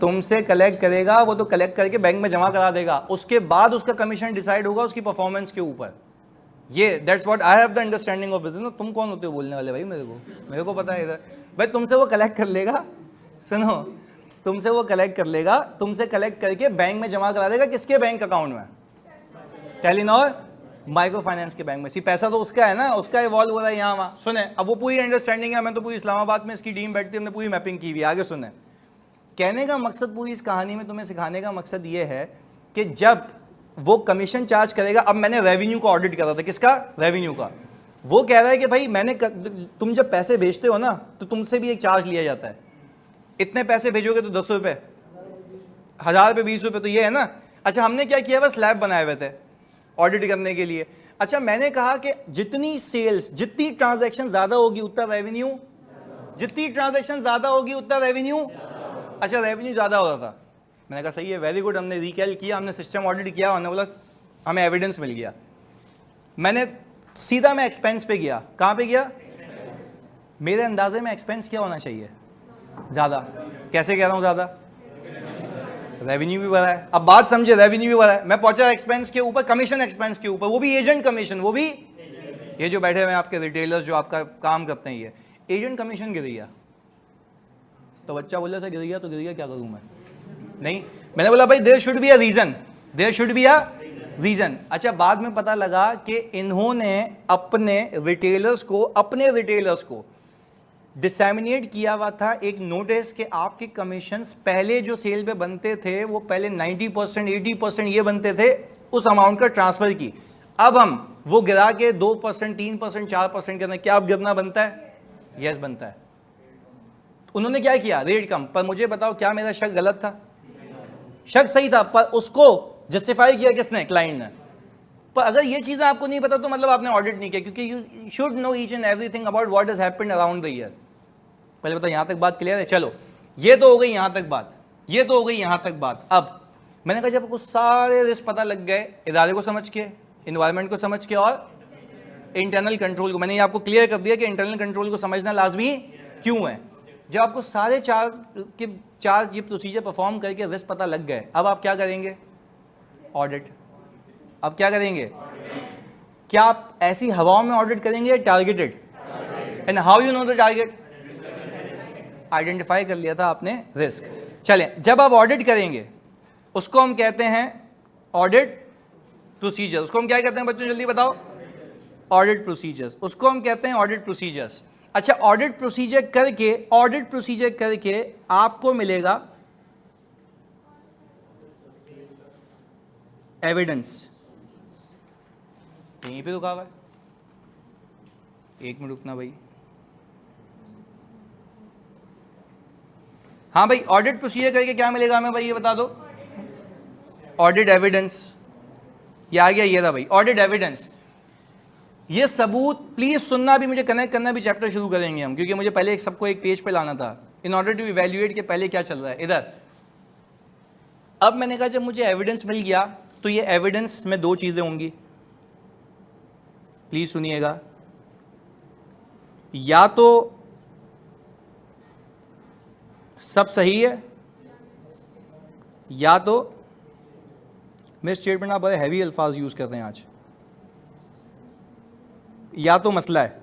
S1: तुमसे कलेक्ट करेगा, वो तो कलेक्ट करके बैंक में जमा करा देगा, उसके बाद उसका कमीशन डिसाइड होगा उसकी परफॉर्मेंस के ऊपर। ये that's what I have the understanding of business. तुम कौन होते हो बोलने वाले भाई? मेरे को पता है इधर भाई। तुमसे वो कलेक्ट कर लेगा, सुनो, तुमसे वो कलेक्ट कर लेगा, तुमसे कलेक्ट करके बैंक में जमा करा देगा। किसके बैंक अकाउंट में? टेलीनॉर माइक्रो फाइनेंस के बैंक में। सी पैसा तो उसका है ना, उसका इवॉल्व हो रहा है यहाँ वहाँ। सुने, अब वो पूरी अंडरस्टैंडिंग है, मैं तो पूरी इस्लामाबाद में इसकी टीम बैठती है, हमने पूरी मैपिंग की हुई। आगे सुने, कहने का मकसद पूरी इस कहानी में तुम्हें सिखाने का मकसद ये है कि जब वो कमीशन चार्ज करेगा, अब मैंने रेवेन्यू का ऑडिट करा था, किसका? रेवेन्यु का। वो कह रहा है कि भाई तुम जब पैसे भेजते हो ना तो तुमसे भी एक चार्ज लिया जाता है, इतने पैसे भेजोगे तो 10 रुपए, 1000 पे 20 रुपए, तो ये है ना। अच्छा हमने क्या किया, बस स्लैब बनाए हुए थे ऑडिट करने के लिए। अच्छा मैंने कहा कि जितनी सेल्स, जितनी ट्रांजैक्शन ज्यादा होगी उतना रेवेन्यू, जितनी ट्रांजैक्शन ज्यादा होगी उतना रेवेन्यू। अच्छा रेवेन्यू ज्यादा हो रहा था, मैंने कहा सही है, वेरी गुड। हमने रिकैल किया, हमने सिस्टम ऑडिट किया, हमने बोला हमें एविडेंस मिल गया। मैंने सीधा मैं एक्सपेंस पे गया। कहाँ पे गया? मेरे अंदाजे में एक्सपेंस क्या होना चाहिए? ज़्यादा। कैसे कह रहा हूँ ज़्यादा? रेवेन्यू भी बढ़ा है। अब बात समझे, रेवेन्यू भी बढ़ा है, मैं पहुंचा एक्सपेंस के ऊपर, कमीशन एक्सपेंस के ऊपर, वो भी एजेंट कमीशन, वो भी ये जो बैठे हुए हैं आपके रिटेलर्स जो आपका काम करते हैं, ये एजेंट कमीशन गिर गया। तो बच्चा बोला सर गिर गया तो गिर गया, क्या करूँ मैं? नहीं, मैंने बोला भाई there should be a reason, there should be a reason. अच्छा बाद में पता लगा कि इन्होंने अपने रिटेलर्स को डिसैमिनेट किया हुआ था एक नोटिस कि आपके कमीशंस पहले जो सेल पे बनते थे वो पहले 90% 80% ये बनते थे उस अमाउंट का ट्रांसफर की। अब हम वो गिरा के 2%, 3%, 4% के अंदर क्या अब गिरना बनता है? यस बनता है। उन्होंने क्या किया? रेट कम। पर मुझे बताओ क्या मेरा शक गलत था? शक सही था, पर उसको जस्टिफाई किया किसने? क्लाइंट ने। पर अगर ये चीजें आपको नहीं पता तो मतलब आपने ऑडिट नहीं किया, क्योंकि you should know each and everything about what has happened around the year. पहले बताओ यहां तक बात क्लियर है? चलो ये तो हो गई यहां तक बात, ये तो हो गई यहां तक बात। अब मैंने कहा जब आपको सारे रिस्क पता लग गए, इदारे को समझ के, इन्वायरमेंट को समझ के और इंटरनल कंट्रोल को, मैंने ये आपको क्लियर कर दिया कि इंटरनल कंट्रोल को समझना लाजमी क्यों है। जब आपको सारे चार ये प्रोसीजर परफॉर्म करके रिस्क पता लग गए, अब आप क्या करेंगे? ऑडिट। अब क्या करेंगे? क्या आप ऐसी हवाओं में ऑडिट करेंगे या targeted? And how you know the target? Identify कर लिया था आपने रिस्क। चले, जब आप ऑडिट करेंगे उसको हम कहते हैं ऑडिट प्रोसीजर। उसको हम क्या कहते हैं बच्चों, जल्दी बताओ? Audit procedures. उसको हम कहते हैं ऑडिट प्रोसीजर्स। अच्छा, ऑडिट प्रोसीजर करके आपको मिलेगा एविडेंस। यहीं पे रुका हुआ है, एक मिनट रुकना भाई। हाँ भाई, ऑडिट प्रोसीजर करके क्या मिलेगा हमें भाई, ये बता दो। Audit evidence. ये आ गया, ये था भाई ऑडिट एविडेंस। ये सबूत, प्लीज सुनना, भी मुझे कनेक्ट करना, भी चैप्टर शुरू करेंगे हम, क्योंकि मुझे पहले सबको एक पेज पे लाना था इन ऑर्डर टू इवैल्यूएट के पहले क्या चल रहा है इधर। अब मैंने कहा जब मुझे एविडेंस मिल गया तो ये एविडेंस में दो चीजें होंगी, प्लीज सुनिएगा। या तो सब सही है, या तो मिस स्टेटमेंट, आप बड़े हैवी अल्फाज यूज करते हैं आज, या तो मसला है।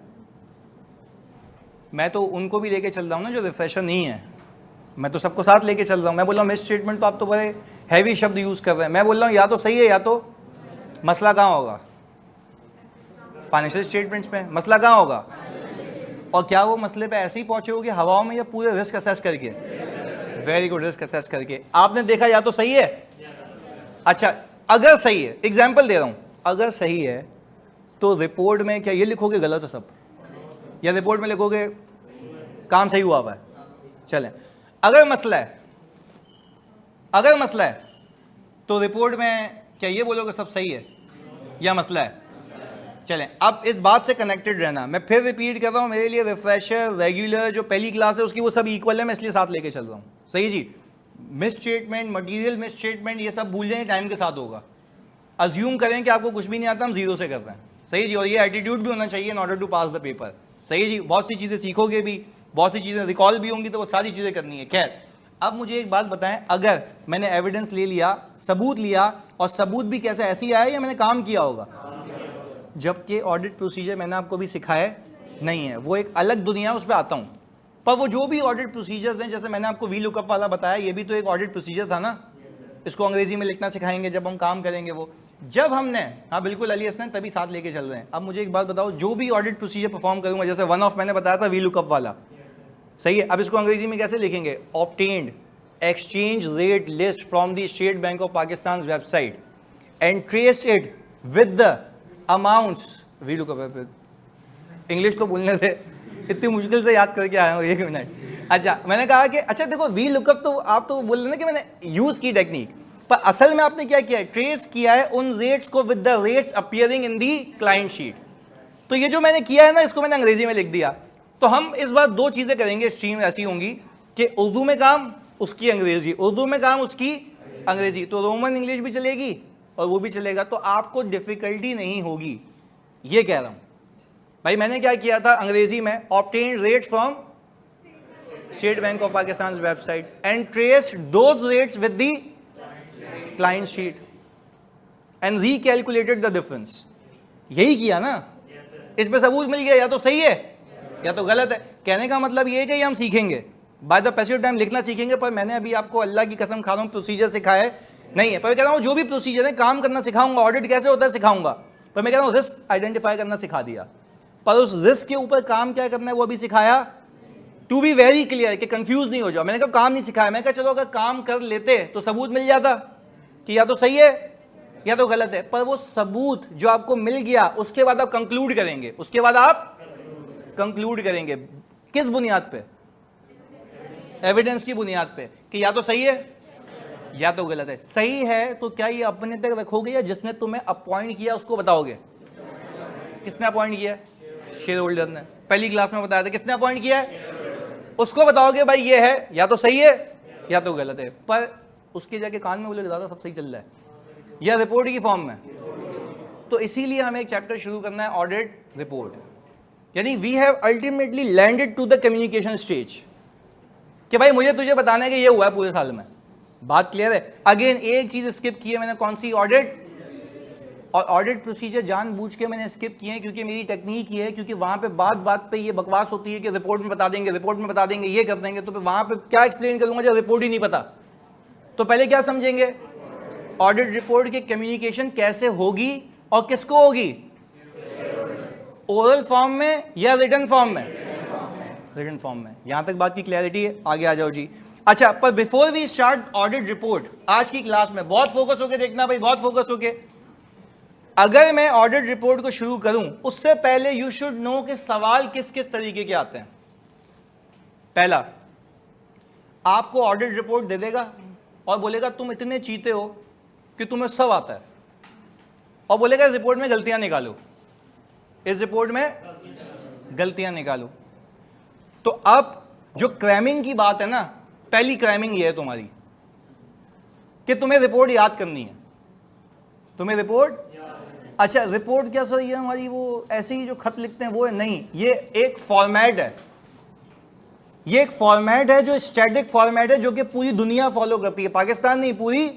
S1: मैं तो उनको भी लेके चल रहा हूं ना जो रिफ्रेशर नहीं है, मैं तो सबको साथ लेके चल रहा हूं। मैं बोल रहा हूं मिस स्टेटमेंट, तो आप तो बड़े हैवी शब्द यूज कर रहे हैं। मैं बोल रहा हूं या तो सही है या तो मसला कहां होगा? फाइनेंशियल स्टेटमेंट्स में। मसला कहां होगा? और क्या वो मसले पे ऐसे ही पहुंचे हो कि हवाओं में, या पूरे रिस्क असेस करके? वेरी गुड, रिस्क असेस करके आपने देखा या तो सही है। अच्छा, अगर सही है, एग्जाम्पल दे रहा हूं, अगर सही है तो रिपोर्ट में क्या ये लिखोगे गलत है सब, या रिपोर्ट में लिखोगे काम सही हुआ है? चलें, अगर मसला है तो रिपोर्ट में क्या ये बोलोगे सब सही है या मसला है? चलें, अब इस बात से कनेक्टेड रहना। मैं फिर रिपीट कर रहा हूं, मेरे लिए रिफ्रेशर, रेगुलर, जो पहली क्लास है उसकी, वो सब इक्वल है, मैं इसलिए साथ लेके चल रहा हूं। सही जी, misstatement, material misstatement, ये सब भूल जाएं, टाइम के साथ होगा। अज्यूम करें कि आपको कुछ भी नहीं आता, हम जीरो से कर रहे हैं। सही जी, और ये एटीट्यूड भी होना चाहिए in order to pass the paper. सही जी, बहुत सी चीज़ें सीखोगे भी, बहुत सी चीज़ें रिकॉल भी होंगी, तो वो सारी चीज़ें करनी है। खैर, अब मुझे एक बात बताएं, अगर मैंने एविडेंस ले लिया, सबूत लिया, और सबूत भी कैसे, ऐसे ही आया या मैंने काम किया होगा? जबकि ऑडिट प्रोसीजर मैंने आपको भी सिखाया नहीं है, वो एक अलग दुनिया, उस पर आता हूँ। पर वो जो भी ऑडिट प्रोसीजर्स हैं, जैसे मैंने आपको वी लुकअप वाला बताया, ये भी तो एक ऑडिट प्रोसीजर था ना। इसको अंग्रेजी में लिखना सिखाएंगे जब हम काम करेंगे वो। जब हमने, हाँ बिल्कुल अली हसन, तभी साथ लेके चल रहे हैं। अब मुझे एक बात बताओ, जो भी ऑडिट प्रोसीजर परफॉर्म करूंगा, जैसे वन ऑफ मैंने बताया था वी लुकअप वाला, सही है, अब इसको अंग्रेजी में कैसे लिखेंगे? Obtained exchange rate list from the state bank of Pakistan website and trace it with the amounts. V lookup, English तो बोलने थे, इतनी मुश्किल से याद करके आया हूँ, एक मिनट। अच्छा, मैंने कहा कि अच्छा देखो, वी लुकअप तो आप तो बोल रहे ना कि मैंने यूज की टेक्निक, पर असल में आपने क्या किया है? ट्रेस किया है उन रेट्स को with the rates appearing in the client sheet. तो ये जो मैंने किया है ना, इसको मैंने अंग्रेजी में लिख दिया। तो हम इस बार दो चीजें करेंगे, स्ट्रीम ऐसी होंगी कि उर्दू में काम, उसकी अंग्रेजी, उर्दू में काम, उसकी अंग्रेजी। तो रोमन इंग्लिश भी चलेगी और वो भी चलेगा, तो आपको डिफिकल्टी नहीं होगी, ये कह रहा हूं भाई। मैंने क्या किया था अंग्रेजी में, obtain rates from state bank of Pakistan website and traced those rates with the client sheet and recalculated the difference. यही किया ना? इस पे सबूत मिल गया, या तो सही है या तो गलत है। कहने का मतलब ये है कि हम सीखेंगे, by the passage of time लिखना सीखेंगे, पर मैंने अभी आपको अल्लाह की कसम खा रहा हूं प्रोसीजर सिखाया नहीं है। पर मैं कह रहा हूं जो भी प्रोसीजर है, काम करना सिखाऊंगा, ऑडिट कैसे होता है सिखाऊंगा, पर मैं कह रहा हूं रिस्क आइडेंटिफाई करना सिखा दिया, पर उस रिस्क के ऊपर काम क्या करना है वो भी सिखाया। टू बी वेरी क्लियर, कि कंफ्यूज नहीं हो जाओ। मैंने कहा काम नहीं सिखाया, मैं कहा चलो अगर काम कर लेते तो सबूत मिल जाता कि या तो सही है या तो गलत है, पर वो सबूत जो आपको मिल गया उसके बाद आप कंक्लूड करेंगे, उसके बाद आप कंक्लूड करेंगे किस बुनियाद पे? एविडेंस की बुनियाद पे कि या तो सही है या तो गलत है। सही है तो क्या ये अपने तक रखोगे या जिसने तुम्हें अपॉइंट किया उसको बताओगे? किसने अपॉइंट किया? शेयर होल्डर ने। पहली क्लास में बताया था किसने अपॉइंट किया है, उसको बताओगे भाई ये है या तो सही है या तो गलत है। पर उसके जाके कान में बोलोगे दादा सब सही चल रहा है, या रिपोर्ट की फॉर्म में। तो इसीलिए हमें एक चैप्टर शुरू करना है ऑडिट रिपोर्ट, यानी we have ultimately landed to the communication stage कि भाई मुझे तुझे बताना है कि ये हुआ है पूरे साल में। बात क्लियर है? अगेन एक चीज स्किप की है मैंने, कौन सी? ऑडिट। और ऑडिट प्रोसीजर जानबूझ के मैंने स्किप किए हैं क्योंकि मेरी टेक्निक ये है, क्योंकि वहां पे बात बात पे ये बकवास होती है कि रिपोर्ट में बता देंगे, रिपोर्ट में बता देंगे, ये कर देंगे। तो वहां पे क्या एक्सप्लेन करूंगा जब रिपोर्ट ही नहीं पता? तो पहले क्या समझेंगे? ऑडिट रिपोर्ट की कम्युनिकेशन कैसे होगी और किसको होगी? ओरल फॉर्म में या रिटन फॉर्म में? रिटन फॉर्म में। यहां तक बात की क्लैरिटी है? आगे आ जाओ जी। अच्छा, पर before we start audit report, आज की क्लास में बहुत फोकस होके देखना भाई, बहुत फोकस होके। अगर मैं ऑडिट रिपोर्ट को शुरू करूं उससे पहले यू शुड नो कि सवाल किस किस तरीके के आते हैं। पहला, आपको ऑडिट रिपोर्ट दे देगा और बोलेगा तुम इतने चीते हो कि तुम्हें सब आता है, और बोलेगा इस रिपोर्ट में गलतियां निकालो, इस रिपोर्ट में गलतियां निकालो। तो अब जो क्रैमिंग की बात है ना, पहली क्रैमिंग ये है तुम्हारी कि तुम्हें रिपोर्ट याद करनी है। तुम्हें रिपोर्ट, अच्छा रिपोर्ट क्या सर ये हमारी वो ऐसे ही जो खत लिखते हैं वो है? नहीं, ये एक फॉर्मेट है। ये एक फॉर्मेट है जो स्टैटिक फॉर्मेट है, जो कि पूरी दुनिया फॉलो करती है, पाकिस्तान नहीं पूरी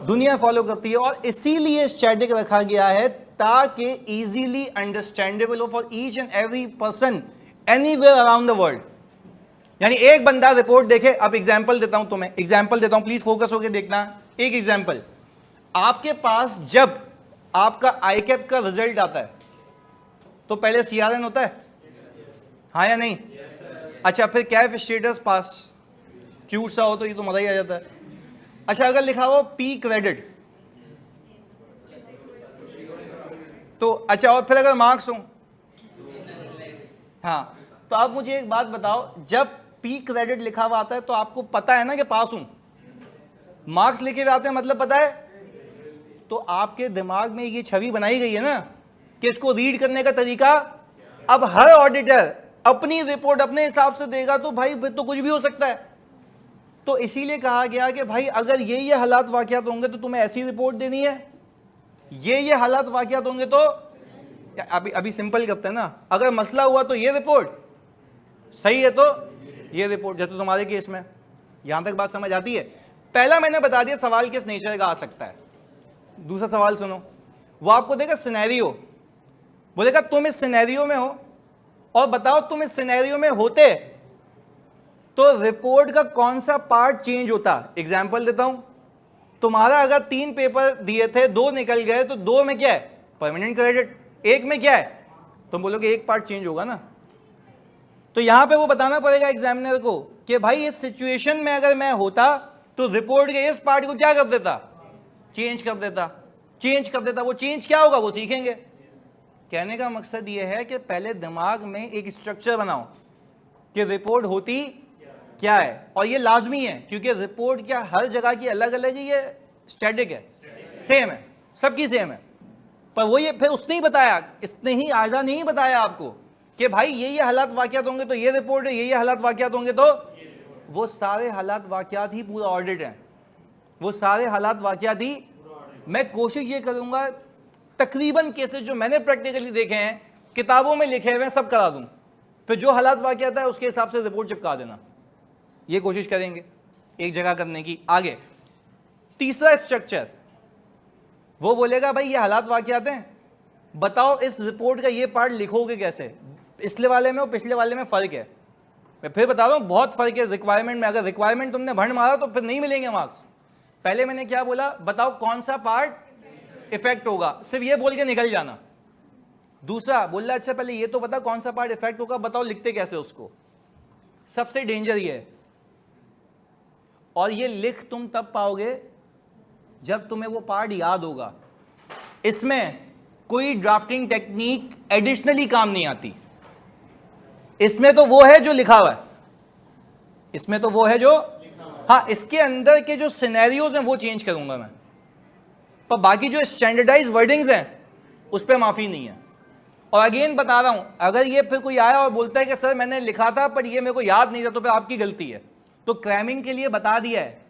S1: दुनिया फॉलो करती है। और इसीलिए स्टैटिक रखा गया है ताकि इजीली अंडरस्टैंडेबल हो for each and every person anywhere around the world. यानी एक बंदा रिपोर्ट देखे। अब एग्जांपल देता हूं तुम्हें, एग्जांपल देता हूं, प्लीज फोकस होकर देखना। एक एग्जांपल, आपके पास जब आपका आईकैप का रिजल्ट आता है तो पहले सीआरएन होता है, हाँ या नहीं? अच्छा, फिर कैफ स्टेटस पास, क्यूट सा हो तो ये तो मजा ही आ जाता है। अच्छा, अगर लिखा हो पी क्रेडिट तो अच्छा, और फिर अगर मार्क्स हो, हाँ। तो आप मुझे एक बात बताओ, जब पी क्रेडिट लिखा हुआ आता है तो आपको पता है ना कि पास हूं, मार्क्स लिखे हुए आते हैं मतलब पता है। तो आपके दिमाग में ये छवि बनाई गई है ना कि इसको रीड करने का तरीका। अब हर ऑडिटर अपनी रिपोर्ट अपने हिसाब से देगा तो भाई फिर तो कुछ भी हो सकता है। तो इसीलिए कहा गया कि भाई अगर ये हालात वाकयात होंगे तो तुम्हें ऐसी रिपोर्ट देनी है, ये हालात वाकयात होंगे तो अभी सिंपल करते हैं ना, अगर मसला हुआ तो ये रिपोर्ट, सही है तो ये रिपोर्ट, जैसे तुम्हारे केस में। यहां तक बात समझ आती है? पहला मैंने बता दिया सवाल किस नेचर का आ सकता है। दूसरा सवाल सुनो, वो आपको देगा सिनेरियो, बोलेगा तुम इस सिनेरियो में हो और बताओ तुम इस सिनेरियो में होते तो रिपोर्ट का कौन सा पार्ट चेंज होता। एग्जाम्पल देता हूं, तुम्हारा अगर 3 पेपर दिए थे, 2 निकल गए तो 2 में क्या है? Permanent credit. 1 में क्या है? तुम बोलोगे एक पार्ट चेंज होगा ना। तो यहां पे वो बताना पड़ेगा एग्जामिनर को कि भाई इस सिचुएशन में अगर मैं होता तो रिपोर्ट के इस पार्ट को क्या कर देता? चेंज कर देता, चेंज कर देता। वो चेंज क्या होगा वो सीखेंगे। कहने का मकसद ये है कि पहले दिमाग में एक स्ट्रक्चर बनाओ कि रिपोर्ट होती क्या है, और ये लाजमी है क्योंकि रिपोर्ट क्या हर जगह की अलग अलग है, ये स्टैटिक है, सेम है, सबकी सेम है। पर वो ये फिर उसने ही बताया, इसने ही आजा नहीं बताया आपको कि भाई ये हालात वाकयात होंगे तो ये रिपोर्ट है, ये हालात वाकयात होंगे तो वो सारे हालात वाकयात ही पूरा ऑडिट है, वो सारे हालात वाकयात ही। मैं कोशिश ये करूंगा तकरीबन केसेस जो मैंने प्रैक्टिकली देखे हैं, किताबों में लिखे हुए सब करा दूं, फिर जो हालात वाकयात है उसके हिसाब से रिपोर्ट चिपका देना। ये कोशिश करेंगे एक जगह करने की। आगे तीसरा स्ट्रक्चर, वो बोलेगा भाई ये हालात वाकयात हैं, बताओ इस रिपोर्ट का ये पार्ट लिखोगे कैसे, पिछले वाले में और पिछले वाले में फर्क है। मैं फिर बता रहा हूं बहुत फर्क है रिक्वायरमेंट में। अगर रिक्वायरमेंट तुमने भंड मारा तो फिर नहीं मिलेंगे मार्क्स। पहले मैंने क्या बोला, बताओ कौन सा पार्ट इफेक्ट होगा, सिर्फ ये बोल के निकल जाना। दूसरा बोल रहा अच्छा पहले ये तो बता कौन सा पार्ट इफेक्ट होगा, बताओ लिखते कैसे उसको। सबसे डेंजर ये है, और ये लिख तुम तब पाओगे जब तुम्हें वो पार्ट याद होगा। इसमें कोई ड्राफ्टिंग टेक्निक एडिशनली काम नहीं आती, इसमें तो वो है जो लिखा हुआ है, इसमें तो वो है जो, हाँ इसके अंदर के जो सिनेरियोज हैं वो चेंज करूंगा मैं, पर बाकी जो स्टैंडर्डाइज वर्डिंग्स हैं उस पर माफी नहीं है। और अगेन बता रहा हूं, अगर ये फिर कोई आया और बोलता है कि सर मैंने लिखा था पर ये मेरे को याद नहीं था, तो फिर आपकी गलती है। तो क्रैमिंग के लिए बता दिया है,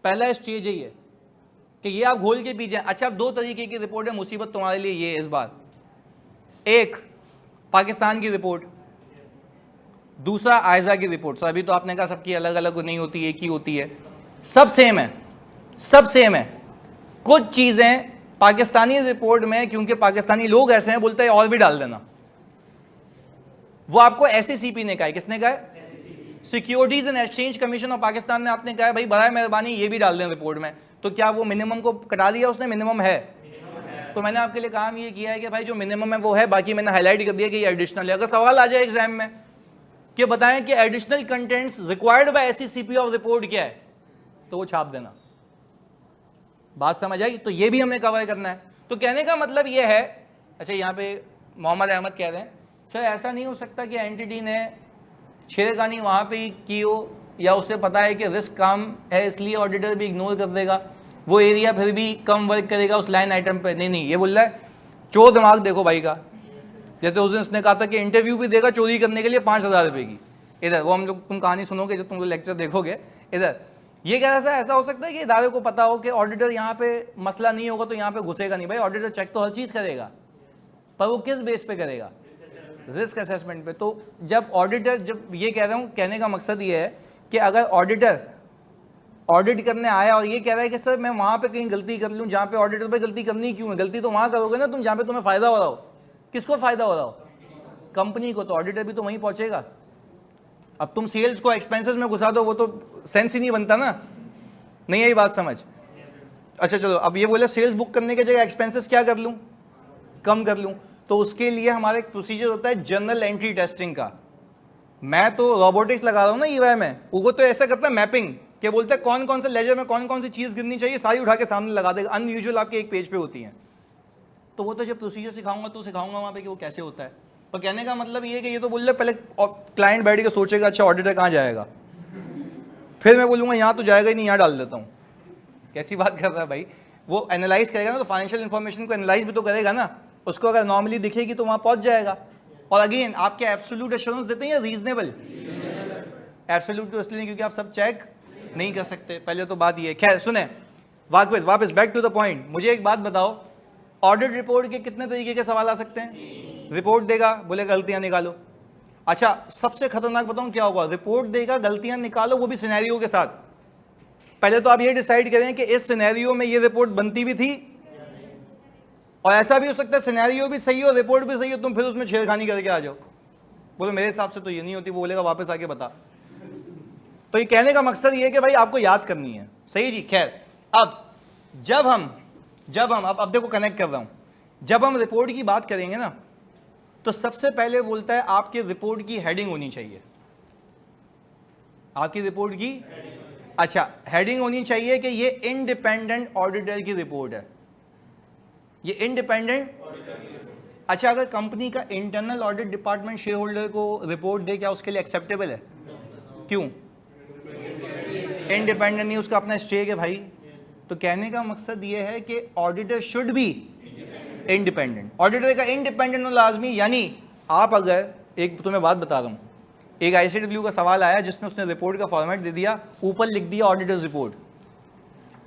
S1: पहला स्टेज यही है कि ये आप घोल के पी जाए। अच्छा, अब दो तरीके की रिपोर्ट है, मुसीबत तुम्हारे लिए ये इस बार, एक पाकिस्तान की रिपोर्ट, दूसरा आयजा की रिपोर्ट। सर अभी तो आपने कहा सबकी अलग अलग नहीं होती, एक ही होती है, सब सेम है, सब सेम है। कुछ चीजें पाकिस्तानी रिपोर्ट में, क्योंकि पाकिस्तानी लोग ऐसे हैं, बोलते हैं और भी डाल देना, वो आपको SECP ने कहा है। किसने कहा है? Securities and exchange commission of Pakistan ने आपने कहा है भाई बराए मेहरबानी ये भी डाल दें रिपोर्ट में। तो क्या वो मिनिमम को कटा दिया उसने? मिनिमम है। तो मैंने आपके लिए काम ये किया है कि भाई जो मिनिमम है वो है, बाकी मैंने हाईलाइट कर दिया कि ये एडिशनल है। अगर सवाल आ जाए एग्जाम में कि बताएं कि additional contents required by SECP of report क्या है, तो वो छाप देना। बात समझ आई? तो ये भी हमने कवर करना है। तो कहने का मतलब ये है, अच्छा यहाँ पे मोहम्मद अहमद कह रहे हैं सर ऐसा नहीं हो सकता कि एंटिटी ने छेड़खानी वहाँ पे ही की हो, या उसे पता है कि रिस्क कम है इसलिए ऑडिटर भी इग्नोर कर देगा, वो एरिया फिर भी कम वर्क करेगा उस लाइन आइटम पे। नहीं, ये बोल रहा है चोर दिमाग देखो भाई का। जैसे उस दिन उसने कहा था कि इंटरव्यू भी देगा चोरी करने के लिए 5,000 रुपये की, इधर वो हम लोग तुम कहानी सुनोगे जब तुम लोग लेक्चर देखोगे, इधर ये कह रहा था ऐसा हो सकता है कि इदारे को पता हो कि ऑडिटर यहाँ पे मसला नहीं होगा तो यहाँ पे घुसेगा नहीं। भाई ऑडिटर चेक तो हर चीज़ करेगा, पर वो किस बेस पे करेगा? रिस्क असेसमेंट पे। तो जब ऑडिटर, जब ये कह रहा हूँ, कहने का मकसद ये है कि अगर ऑडिटर ऑडिट करने आया और ये कह रहा है कि सर मैं वहाँ पे कहीं गलती कर लूँ जहाँ पे ऑडिटर पे गलती करनी क्यों है, गलती तो वहाँ करोगे ना तुम जहाँ पे तुम्हें फ़ायदा हो रहा हो। किसको फ़ायदा हो रहा हो? कंपनी को। तो ऑडिटर भी तो वहीं पहुँचेगा। अब तुम सेल्स को एक्सपेंसेस में घुसा दो, वो तो सेंस ही नहीं बनता ना। नहीं आई बात समझ? अच्छा चलो, अब ये बोले सेल्स बुक करने की जगह एक्सपेंसेस क्या कर लूँ, कम कर लूँ। तो उसके लिए हमारा एक प्रोसीजर होता है जनरल एंट्री टेस्टिंग का। मैं तो रोबोटिक्स लगा रहा हूँ ना EY में, वो तो ऐसा करता है मैपिंग, के बोलते हैं कौन कौन से लेजर में कौन कौन सी चीज़ गिननी चाहिए, सारी उठा के सामने लगा देगा, अनयूजुअल आपके एक पेज पे होती हैं। तो वो तो जब प्रोसीजर सिखाऊंगा तो सिखाऊंगा वहाँ पे कि वो कैसे होता है। तो कहने का मतलब ये है कि ये तो बोल रहे पहले क्लाइंट बैठ के सोचेगा अच्छा ऑडिटर कहाँ जाएगा, फिर मैं बोलूँगा यहाँ तो जाएगा ही नहीं, यहाँ डाल देता हूँ। कैसी बात कर रहा है भाई? वो एनालाइज करेगा ना, तो फाइनेंशियल इन्फॉर्मेशन को एनालाइज भी तो करेगा ना, उसको अगर नॉर्मली दिखेगी तो वहाँ पहुँच जाएगा। और अगेन आपके एब्सोल्यूट एश्योरेंस देते हैं या रीजनेबल? एब्सोल्यूट तो इसलिए क्योंकि आप सब चेक नहीं कर सकते, पहले तो बात ये। खैर सुने, वापस बैक टू द पॉइंट। मुझे एक बात बताओ, ऑडिट रिपोर्ट के कितने तरीके के सवाल आ सकते हैं? रिपोर्ट देगा, बोले गलतियां निकालो। अच्छा, सबसे खतरनाक बताऊं क्या होगा? रिपोर्ट देगा, गलतियां निकालो, वो भी सिनेरियो के साथ। पहले तो आप ये डिसाइड करें कि इस सिनेरियो में ये रिपोर्ट बनती भी थी, और ऐसा भी हो सकता है सिनेरियो भी सही हो, रिपोर्ट भी सही हो, तुम फिर उसमें छेड़खानी करके आ जाओ, बोलो मेरे हिसाब से तो ये नहीं होती, वो बोलेगा वापस आके बता। तो ये कहने का मकसद ये है कि भाई आपको याद करनी है। सही जी। खैर, अब जब हम अब देखो कनेक्ट कर रहा हूं, जब हम रिपोर्ट की बात करेंगे ना, तो सबसे पहले बोलता है आपके रिपोर्ट की हेडिंग होनी चाहिए। आपकी रिपोर्ट की, अच्छा हेडिंग होनी चाहिए कि ये इंडिपेंडेंट ऑडिटर की रिपोर्ट है, ये इंडिपेंडेंट। अच्छा, अगर कंपनी का internal audit department share holder को रिपोर्ट दे, क्या उसके लिए एक्सेप्टेबल है? क्यों? इंडिपेंडेंट नहीं, उसका अपना स्टेक है भाई। तो कहने का मकसद ये है कि auditor should be independent. Auditor का इंडिपेंडेंट और लाजमी, यानी आप अगर, एक तुम्हें बात बता रहा हूं, एक ICW का सवाल आया जिसमें उसने रिपोर्ट का फॉर्मेट दे दिया, ऊपर लिख दिया ऑडिटर्स रिपोर्ट।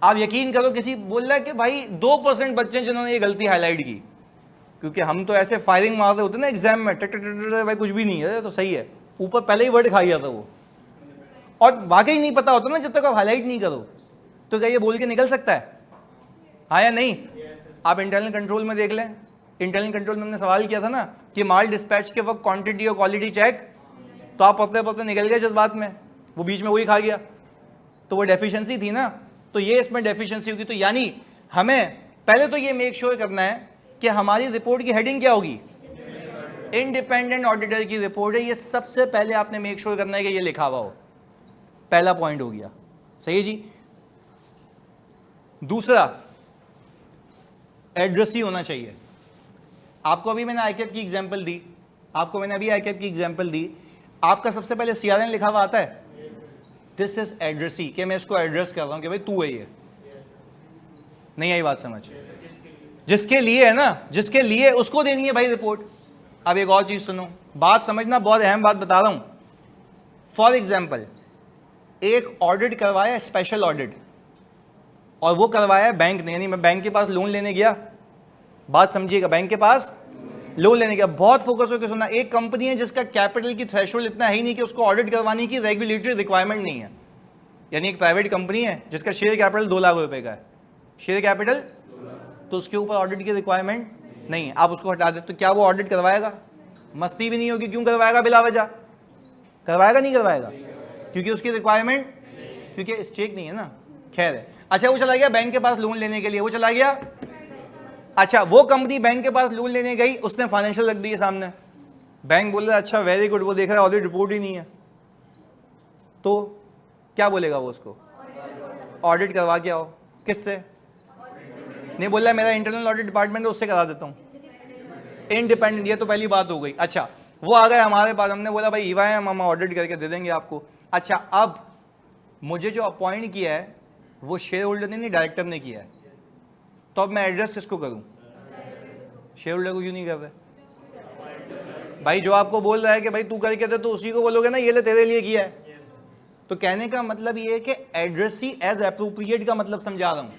S1: आप यकीन करो किसी बोल रहा है कि भाई 2% बच्चे जिन्होंने ये गलती हाईलाइट की, क्योंकि हम तो ऐसे फायरिंग मार रहे होते ना एग्जाम में, भाई कुछ भी नहीं है तो सही है, ऊपर पहले ही वर्ड खा गया था वो, और वाकई नहीं पता होता ना जब तक आप हाईलाइट नहीं करो। तो क्या ये बोल के निकल सकता है? हाँ या नहीं? आप इंटरनल कंट्रोल में देख लें, इंटरनल कंट्रोल में हमने सवाल किया था ना कि माल डिस्पैच के वक्त क्वांटिटी और क्वालिटी चेक, तो आप पकते निकल गए जज्बात में, वो बीच में वही खा गया, तो वो डेफिशिएंसी थी ना। तो ये इसमें डेफिशिएंसी होगी। तो यानी हमें पहले तो ये मेक श्योर करना है कि हमारी रिपोर्ट की हेडिंग क्या होगी? इंडिपेंडेंट ऑडिटर की रिपोर्ट है, ये सबसे पहले आपने मेक श्योर करना है कि ये लिखा हुआ हो। पहला पॉइंट हो गया। सही है जी। दूसरा, एड्रेस ही होना चाहिए। आपको अभी मैंने आईकैप की एग्जांपल दी, आपका सबसे पहले सीआरएन लिखा हुआ आता है, दिस इज एड्रेसी, कि मैं इसको एड्रेस कर रहा हूं कि भाई तू है ये। नहीं आई बात समझ? जिसके लिए है ना, जिसके लिए उसको देनी है भाई रिपोर्ट। अब एक और चीज सुनो, बात समझना, बहुत अहम बात बता रहा हूं। फॉर एग्जाम्पल, एक ऑडिट करवाया, स्पेशल ऑडिट, और वो करवाया बैंक ने, यानी मैं बैंक के पास लोन लेने गया, बात समझिएगा, बैंक के पास लोन लेने गया, बहुत फोकस होकर सुनना। एक कंपनी है जिसका कैपिटल की थ्रेशोल्ड इतना है ही नहीं कि उसको ऑडिट करवाने की रेगुलेटरी रिक्वायरमेंट नहीं है, यानी एक प्राइवेट कंपनी है जिसका शेयर कैपिटल 2 लाख रुपए का है, शेयर कैपिटल, तो उसके ऊपर ऑडिट की रिक्वायरमेंट नहीं है, आप उसको हटा दे, तो क्या वो ऑडिट करवाएगा? मस्ती भी नहीं होगी, क्यों करवाएगा? बिला वजह करवाएगा, नहीं करवाएगा, क्योंकि उसकी रिक्वायरमेंट, क्योंकि स्टेक नहीं है ना। खैर है, अच्छा वो चला गया बैंक के पास लोन लेने के लिए, वो चला गया, अच्छा वो कंपनी बैंक के पास लोन लेने गई, उसने फाइनेंशियल रख दिए सामने, बैंक बोल रहा है अच्छा वेरी गुड, वो देख रहा है ऑडिट रिपोर्ट ही नहीं है, तो क्या बोलेगा वो उसको? ऑडिट करवा के आओ। किससे? नहीं बोल रहा है मेरा इंटरनल ऑडिट डिपार्टमेंट है, उससे करा देता हूँ, इंडिपेंडेंट, ये तो पहली बात हो गई। अच्छा वो आ गए हमारे पास, हमने बोला भाई ईवा है, हम ऑडिट करके दे देंगे आपको। अच्छा अब मुझे जो अपॉइंट किया है वो शेयर होल्डर ने नहीं, डायरेक्टर ने किया है, तो अब मैं एड्रेस किसको करूं? शेयर होल्डर को क्यों नहीं कर रहे भाई? जो आपको बोल रहा है कि भाई तू करके दे, तो उसी को बोलोगे ना ये ले तेरे लिए किया है। तो कहने का मतलब ये है कि एड्रेसी एज एप्रोप्रिएट का मतलब समझा रहा हूं।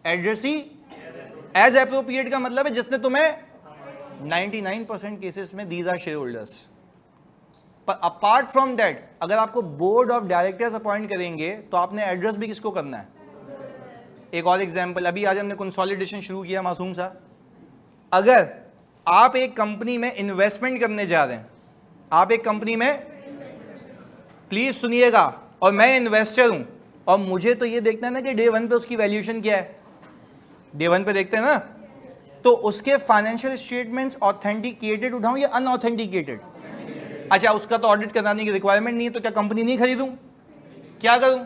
S1: एड्रेसी एज एप्रोप्रिएट का मतलब है जिसने तुम्हें 99% केसेस में दीज आर शेयर होल्डर्स। पर अपार्ट फ्रॉम दैट, अगर आपको बोर्ड ऑफ डायरेक्टर्स अपॉइंट करेंगे तो आपने एड्रेस भी किसको करना है? एक और एग्जांपल, अभी आज हमने कंसोलिडेशन शुरू किया मासूम सा, अगर आप एक कंपनी में इन्वेस्टमेंट करने जा रहे हैं, आप एक कंपनी में, प्लीज सुनिएगा, और मैं इन्वेस्टर हूं, और मुझे तो ये देखना है ना कि डे 1 पे उसकी वैल्यूएशन क्या है, डे 1 पे देखते हैं ना, तो उसके फाइनेंशियल स्टेटमेंट्स ऑथेंटिकेटेड उठाऊं या अनऑथेंटिकेटेड? अच्छा उसका तो ऑडिट कराने की रिक्वायरमेंट नहीं है, तो क्या कंपनी नहीं खरीदूं? क्या करूं?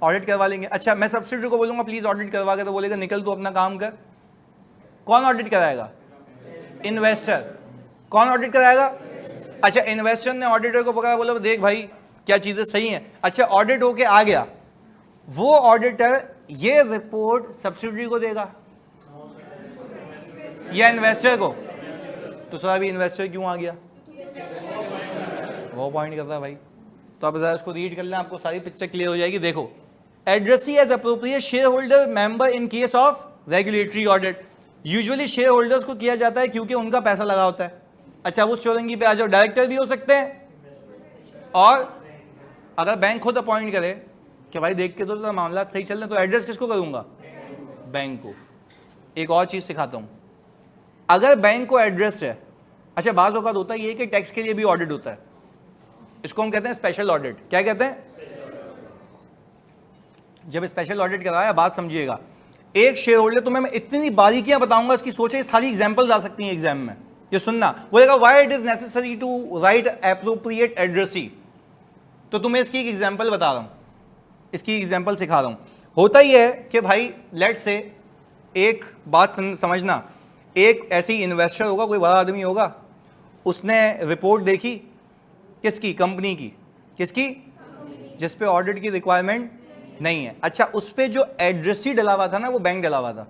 S1: ऑडिट करवा लेंगे। अच्छा मैं सब्सिडियरी को बोलूंगा प्लीज ऑडिट करवा के, तो बोलेगा निकल तू अपना काम कर। कौन ऑडिट कराएगा? इन्वेस्टर। कौन ऑडिट कराएगा? अच्छा इन्वेस्टर ने ऑडिटर को पकड़ा, बोला देख भाई क्या चीजें सही हैं। अच्छा ऑडिट होके आ गया, वो ऑडिटर ये रिपोर्ट सब्सिडियरी को देगा या इन्वेस्टर को? तो सर अभी इन्वेस्टर क्यों आ गया? वो पॉइंट करता है भाई। तो अब जरा इसको रीड कर लें, आपको सारी पिक्चर क्लियर हो जाएगी। देखो, addressee age appropriate share holder member in case of regulatory audit. Usually share holders को किया जाता है क्योंकि उनका पैसा लगा होता है। अच्छा उस चौरंगी पे आ जाओ, डायरेक्टर भी हो सकते हैं, और अगर बैंक खुद अपॉइंट करे कि भाई देख के तो मामला सही चल रहे, तो एड्रेस किसको करूंगा? बैंक को। एक और चीज सिखाता हूं, अगर बैंक को एड्रेस है, अच्छा बाज़ औक़ात होता है ये कि टैक्स के लिए भी ऑडिट होता है, इसको हम कहते हैं स्पेशल ऑडिट। क्या कहते हैं? जब स्पेशल ऑडिट कराया, बात समझिएगा, एक शेयर होल्डर, तुम्हें मैं इतनी बारीकियां बताऊंगा इसकी, सोचे सारी एग्जांपल्स आ सकती हैं एग्जाम में, ये सुनना। बोलेगा why it is necessary to write appropriate addressee, तो तुम्हें इसकी एक एग्जांपल बता रहा हूं, इसकी एग्जांपल सिखा रहा हूं। होता ही है कि भाई लेट से, एक बात समझना, एक ऐसी इन्वेस्टर होगा, कोई बड़ा आदमी होगा, उसने रिपोर्ट देखी, किसकी? कंपनी की। किसकी? जिस पे ऑडिट की रिक्वायरमेंट नहीं है। अच्छा उस पे जो एड्रेसी डला हुआ था ना, वो बैंक डला हुआ था।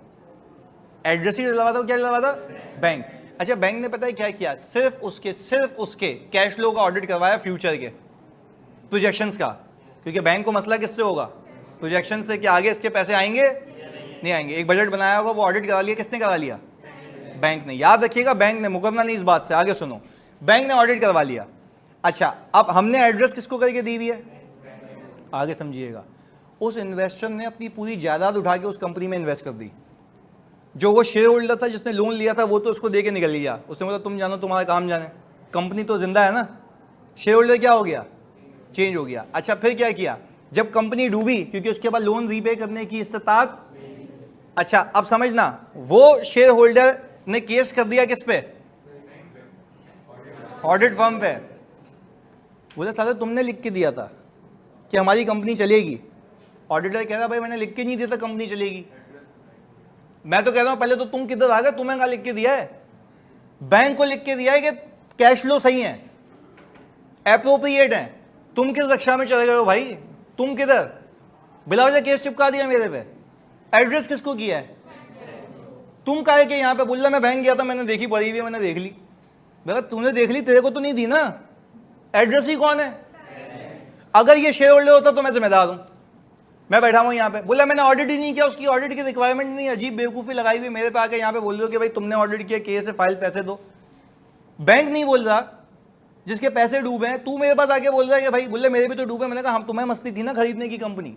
S1: एड्रेसी डला हुआ था, क्या डला हुआ था? बैंक। अच्छा बैंक ने पता है क्या किया? सिर्फ उसके कैश फ्लो का ऑडिट करवाया, फ्यूचर के प्रोजेक्शंस का, क्योंकि बैंक को मसला किससे होगा? प्रोजेक्शन से, कि आगे इसके पैसे आएंगे नहीं आएंगे। एक बजट बनाया होगा, वो ऑडिट करा लिया, किसने करा लिया? बैंक ने। याद रखिएगा बैंक ने, मुकरना नहीं इस बात से, आगे सुनो, बैंक ने ऑडिट करवा लिया। अच्छा अब हमने एड्रेस किसको करके दी हुई है? आगे समझिएगा, उस इन्वेस्टर ने अपनी पूरी जायदाद उठा के उस कंपनी में इन्वेस्ट कर दी। जो वो शेयर होल्डर था जिसने लोन लिया था, वो तो उसको दे के निकल लिया, उसने बोला तुम जानो, तुम्हारा काम जाने, कंपनी तो जिंदा है ना। शेयर होल्डर क्या हो गया? चेंज हो गया। अच्छा फिर क्या किया? जब कंपनी डूबी, क्योंकि उसके बाद लोन रीपे करने की इस्तात, अच्छा अब समझना, वो शेयर होल्डर ने केस कर दिया किस पे? ऑडिट फर्म पे। बोले साले तुमने लिख के दिया था कि हमारी कंपनी चलेगी। ऑडिटर कह रहा भाई मैंने लिख के नहीं दिया था कंपनी चलेगी, मैं तो कह रहा हूं पहले तो तुम किधर आ गए, तुम्हें कहां लिख के दिया है? बैंक को लिख के दिया है कि कैश फ्लो सही है, एप्रोप्रिएट है। तुम किस रक्षा में चले गए हो भाई? तुम किधर? बिला वजह केस चिपका दिया मेरे पे। एड्रेस किसको किया है? तुम काहे के यहां पे बोल रहा मैं बैंक गया था, मैंने देखी पड़ी हुई, मैंने देख ली। बेटा तूने देख ली, तेरे को तो नहीं दी ना। एड्रेस ही कौन है? अगर ये शेयर होल्डर होता तो मैं जिम्मेदार हूं। मैं बैठा हूं यहां पे, बोला मैंने ऑडिट ही नहीं किया, उसकी ऑडिट की रिक्वायरमेंट नहीं। अजीब बेवकूफी लगाई हुई मेरे पे आके यहां पे बोल रहे हो कि भाई तुमने ऑडिट किया, केस है, फाइल पैसे दो। बैंक नहीं बोल रहा, जिसके पैसे डूबे हैं। तू मेरे पास आके बोल रहा है कि भाई बोले मेरे भी तो डूबे। मैंने कहा हम, तुम्हें मस्ती थी ना खरीदने की कंपनी।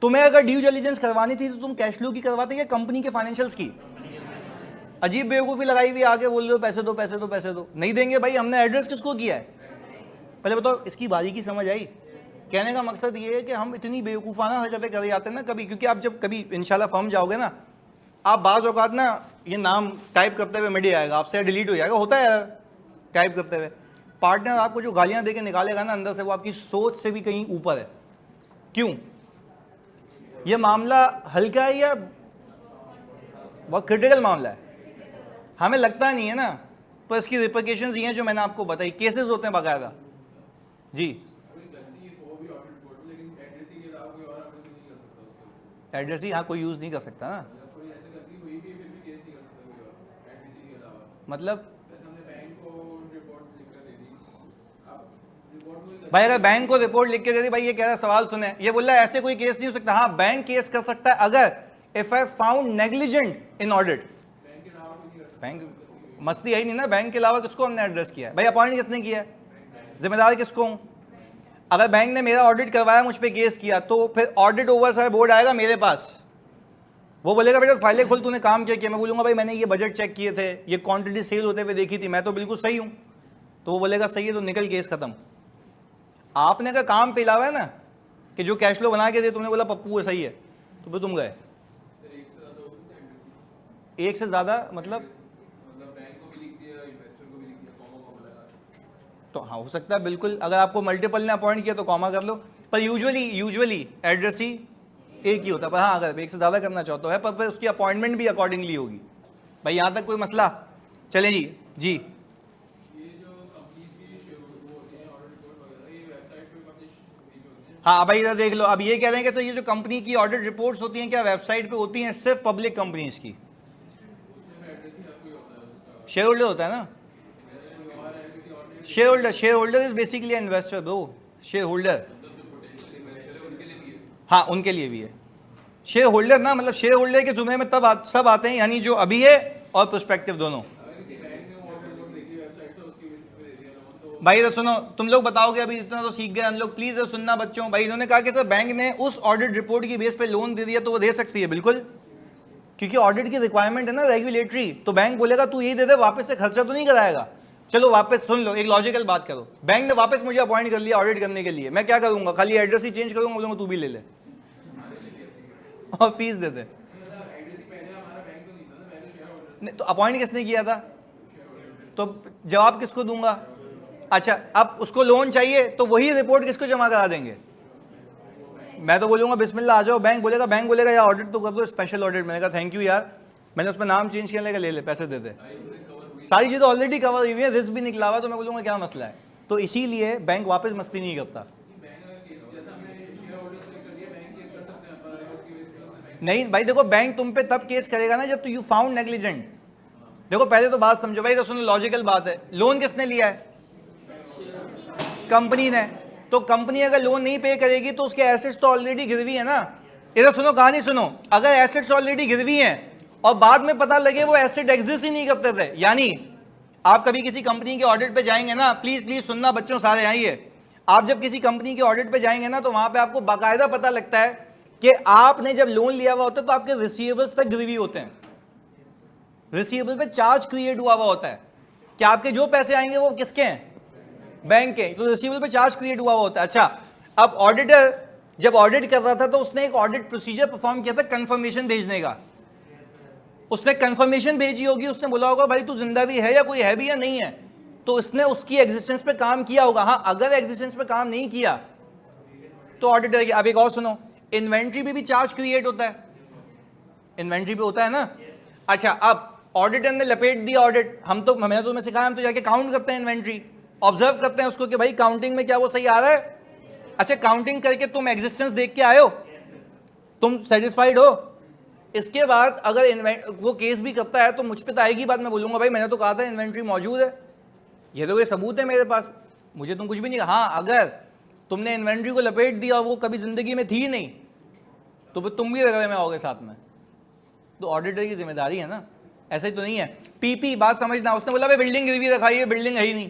S1: तुम्हें अगर ड्यू डिलिजेंस करवानी थी तो तुम कैश फ्लो की करवाते या कंपनी के फाइनेंशियल्स की? अजीब बेवकूफी लगाई हुई आके बोल रहे हो पैसे दो पैसे दो पैसे दो। नहीं देंगे भाई। हमने एड्रेस किसको किया है पहले बताओ। इसकी बारीकी समझ आई? कहने का मकसद ये है कि हम इतनी बेवकूफ़ाना हरकतें कर जाते हैं ना कभी, क्योंकि आप जब कभी इंशाल्लाह फर्म जाओगे ना, आप बाज़ औक़ात ना ये नाम टाइप करते हुए मिट आएगा आपसे, डिलीट हो जाएगा, होता है यार टाइप करते हुए। पार्टनर आपको जो गालियाँ दे के निकालेगा ना अंदर से, वो आपकी सोच से भी कहीं ऊपर है। क्यों? ये मामला हल्का है या बहुत क्रिटिकल मामला है? हमें लगता नहीं है ना, पर इसकी रिप्लिकेशंस ये हैं जो मैंने आपको बताई। केसेस होते हैं बाकायदा। जी, एड्रेस ही हाँ कोई यूज़ नहीं कर सकता ना। मतलब भाई अगर बैंक को रिपोर्ट लिख के दे दी, भाई ये कह रहा है सवाल सुने, ये बोल रहा है ऐसे कोई केस नहीं हो सकता। हाँ बैंक केस कर सकता है अगर if I found negligent in audit. Bank मस्ती है ही नहीं ना। बैंक के अलावा किसको हमने एड्रेस किया है? भाई अपॉइंट किसने किया है? जिम्मेदार किसको हूं? अगर बैंक ने मेरा ऑडिट करवाया, मुझ पे केस किया, तो फिर ऑडिट ओवरसाइट बोर्ड आएगा मेरे पास। वो बोलेगा बेटा फाइलें खुल, तूने काम क्या किया? मैं बोलूंगा भाई मैंने ये बजट चेक किए थे, ये क्वांटिटी सेल होते हुए देखी थी, मैं तो बिल्कुल सही हूं। तो वो बोलेगा सही है, तो निकल केस खत्म। आपने अगर काम पे लावा है ना कि जो कैश फ्लो बना के दे, तुमने बोला पप्पू सही है, तो फिर तुम गए। एक से ज्यादा मतलब तो हाँ हो सकता है बिल्कुल। अगर आपको मल्टीपल ने अपॉइंट किया तो कॉमा कर लो, पर यूजुअली एड्रेस ही एक ही होता है। पर हाँ अगर एक से ज़्यादा करना चाहते हो है, पर उसकी अपॉइंटमेंट भी अकॉर्डिंगली होगी। भाई यहाँ तक कोई मसला? चलें जी। जी हाँ भाई इधर देख लो। अब ये कह रहे हैं कि सर ये जो कंपनी की ऑडिट रिपोर्ट्स होती हैं क्या वेबसाइट पे होती हैं? सिर्फ पब्लिक कंपनीज की। शेयर होल्डर होता है ना। Share holder is basically investor bro. Share holder हाँ उनके लिए भी है। शेयर होल्डर ना मतलब शेयर होल्डर के जुम्मे में तब सब आते हैं, यानी जो अभी है और प्रोस्पेक्टिव दोनों। भाई तो सुनो, तुम लोग बताओगे अभी इतना तो सीख गए हम लोग, प्लीज सुनना बच्चों। भाई इन्होंने कहा कि सर बैंक ने उस ऑडिट रिपोर्ट की बेस पे लोन दे दिया तो वो दे सकती है, बिल्कुल, क्योंकि ऑडिट की रिक्वायरमेंट है ना रेगुलेटरी। तो बैंक बोलेगा तू ये दे दे, वापस से खर्चा तो नहीं कराएगा। चलो वापस सुन लो, एक लॉजिकल बात करो। बैंक ने वापस मुझे अपॉइंट कर लिया ऑडिट करने के लिए, मैं क्या करूंगा? खाली एड्रेस ही चेंज करूंगा, बोलूंगा तू भी ले ले और फीस दे दे। नहीं तो अपॉइंट किसने किया था? तो जवाब किसको दूंगा? अच्छा अब उसको लोन चाहिए तो वही रिपोर्ट किसको जमा करा देंगे? मैं तो बोलूंगा बिस्मिल्लाह आ जाओ। बैंक बोलेगा यार ऑडिट तो कर दो, स्पेशल ऑडिट। मैंने कहा थैंक यू यार, मैंने उसमें नाम चेंज किया, ले ले पैसे दे दे। सारी चीज़ें ऑलरेडी कवर हुई है, रिस्क भी निकला हुआ, तो मैं बोलूंगा क्या मसला है? तो इसीलिए बैंक वापस मस्ती नहीं करता। नहीं भाई देखो, बैंक तुम पे तब केस करेगा ना जब यू फाउंड नेग्लिजेंट। देखो पहले तो बात समझो भाई, तो सुनो लॉजिकल बात है। लोन किसने लिया है? कंपनी ने। तो कंपनी अगर लोन नहीं पे करेगी तो उसके एसेट्स तो ऑलरेडी गिरवी है ना। इधर सुनो कहानी सुनो, अगर एसेट्स ऑलरेडी गिरवी हैं और बाद में पता लगे वो एसेट एग्जिस्ट ही नहीं करते थे, यानी आप कभी किसी कंपनी के ऑडिट पे जाएंगे ना, प्लीज सुनना बच्चों सारे आइए, आप जब किसी कंपनी के ऑडिट पे जाएंगे ना तो वहां पे आपको बाकायदा पता लगता है कि आपने जब लोन लिया हुआ होता है तो आपके रिसीवेबल्स तक गिरवी होते हैं। रिसीवेबल पे चार्ज क्रिएट हुआ हुआ होता है कि आपके जो पैसे आएंगे वो किसके हैं? बैंक के। तो रिसीवेबल पे चार्ज क्रिएट हुआ हुआ होता है। अच्छा अब ऑडिटर जब ऑडिट कर रहा था तो उसने एक ऑडिट प्रोसीजर परफॉर्म किया था कंफर्मेशन भेजने का। उसने कंफर्मेशन भेजी होगी, उसने बोला होगा भाई तू जिंदा भी है या कोई है भी या नहीं है, तो उसने उसकी एग्जिस्टेंस पे काम किया होगा। हाँ अगर एग्जिस्टेंस पे काम नहीं किया तो ऑडिटर। अब एक और सुनो, इन्वेंट्री भी चार्ज क्रिएट होता है। इन्वेंट्री पे होता है ना। अच्छा, अब ऑडिटर ने लपेट दिया ऑडिट, मैंने तो तुम्हें सिखाया, हम तो जाके काउंट करते हैं इन्वेंट्री, ऑब्जर्व करते हैं उसको कि भाई काउंटिंग में क्या वो सही आ रहा है। अच्छा, काउंटिंग करके तुम एग्जिस्टेंस देख के आए हो, तुम सेटिस्फाइड हो। इसके बाद अगर वो केस भी करता है तो मुझ पे तो आएगी बात, मैं बोलूंगा भाई मैंने तो कहा था इन्वेंट्री मौजूद है, ये तो कोई सबूत है मेरे पास, मुझे तुम कुछ भी नहीं कहा। हाँ, अगर तुमने इन्वेंट्री को लपेट दिया और वो कभी जिंदगी में थी नहीं तो फिर तुम भी रगड़े में आओगे साथ में, तो ऑडिटर की जिम्मेदारी है ना, ऐसा ही तो नहीं है। पीपी बात समझना, उसने बोला भाई बिल्डिंग गिरवी रखाई है, बिल्डिंग है ही नहीं,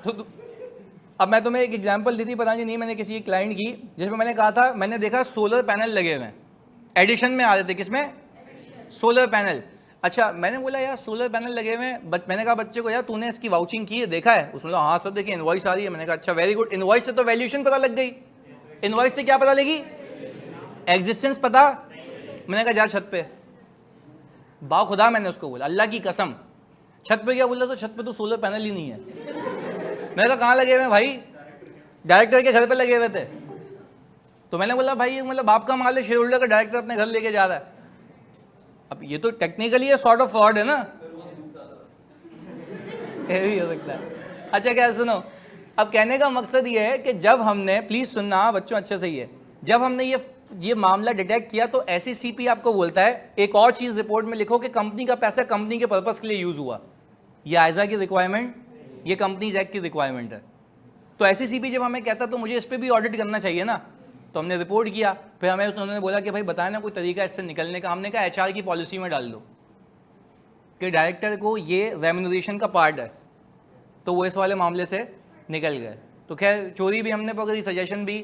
S1: तो अब मैं तुम्हें एक एग्जांपल दी थी, पता नहीं मैंने किसी क्लाइंट की, जिसमें मैंने कहा था मैंने देखा सोलर पैनल लगे हुए हैं, एडिशन में आ रहे थे, किसमें, सोलर पैनल। अच्छा, मैंने बोला यार सोलर पैनल लगे हुए हैं, मैंने कहा बच्चे को यार तूने इसकी वाउचिंग की है, देखा है? उसने बोला हाँ सर देखिए इनवॉइस आ रही है। मैंने कहा अच्छा वेरी गुड, इनवॉइस से तो वैल्यूएशन पता लग गई, इनवॉइस से क्या पता लगी, एग्जिस्टेंस पता। मैंने कहा जा छत पे, बाव खुदा मैंने उसको बोला अल्लाह की कसम, छत पे क्या बोला, तो छत पे तो सोलर पैनल ही नहीं है। मैंने कहा कहाँ लगे हुए हैं भाई? डायरेक्टर के घर पे लगे हुए थे। तो मैंने बोला भाई मतलब बाप का माल है, शेयर होल्डर का डायरेक्टर अपने घर लेके जा रहा है, अब ये तो टेक्निकली सॉर्ट ऑफ फ्रॉड है ना, ये भी हो सकता है। अच्छा क्या सुनो, अब कहने का मकसद ये है कि जब हमने, प्लीज सुनना बच्चों अच्छे से, ये जब हमने ये मामला डिटेक्ट किया तो एसईसीपी आपको बोलता है एक और चीज रिपोर्ट में लिखो कि कंपनी का पैसा कंपनी के पर्पस के लिए यूज हुआ, ये आयजा की रिक्वायरमेंट, ये कंपनीज एक्ट की रिक्वायरमेंट है। तो एसईसीपी जब हमें कहता तो मुझे इस पर भी ऑडिट करना चाहिए ना, तो हमने रिपोर्ट किया, फिर हमें उन्होंने बोला कि भाई बताए ना कोई तरीका इससे निकलने का। हमने कहा एचआर की पॉलिसी में डाल दो कि डायरेक्टर को ये रेम्यूनरेशन का पार्ट है, तो वो इस वाले मामले से निकल गए। तो खैर चोरी भी हमने पकड़ी, सजेशन भी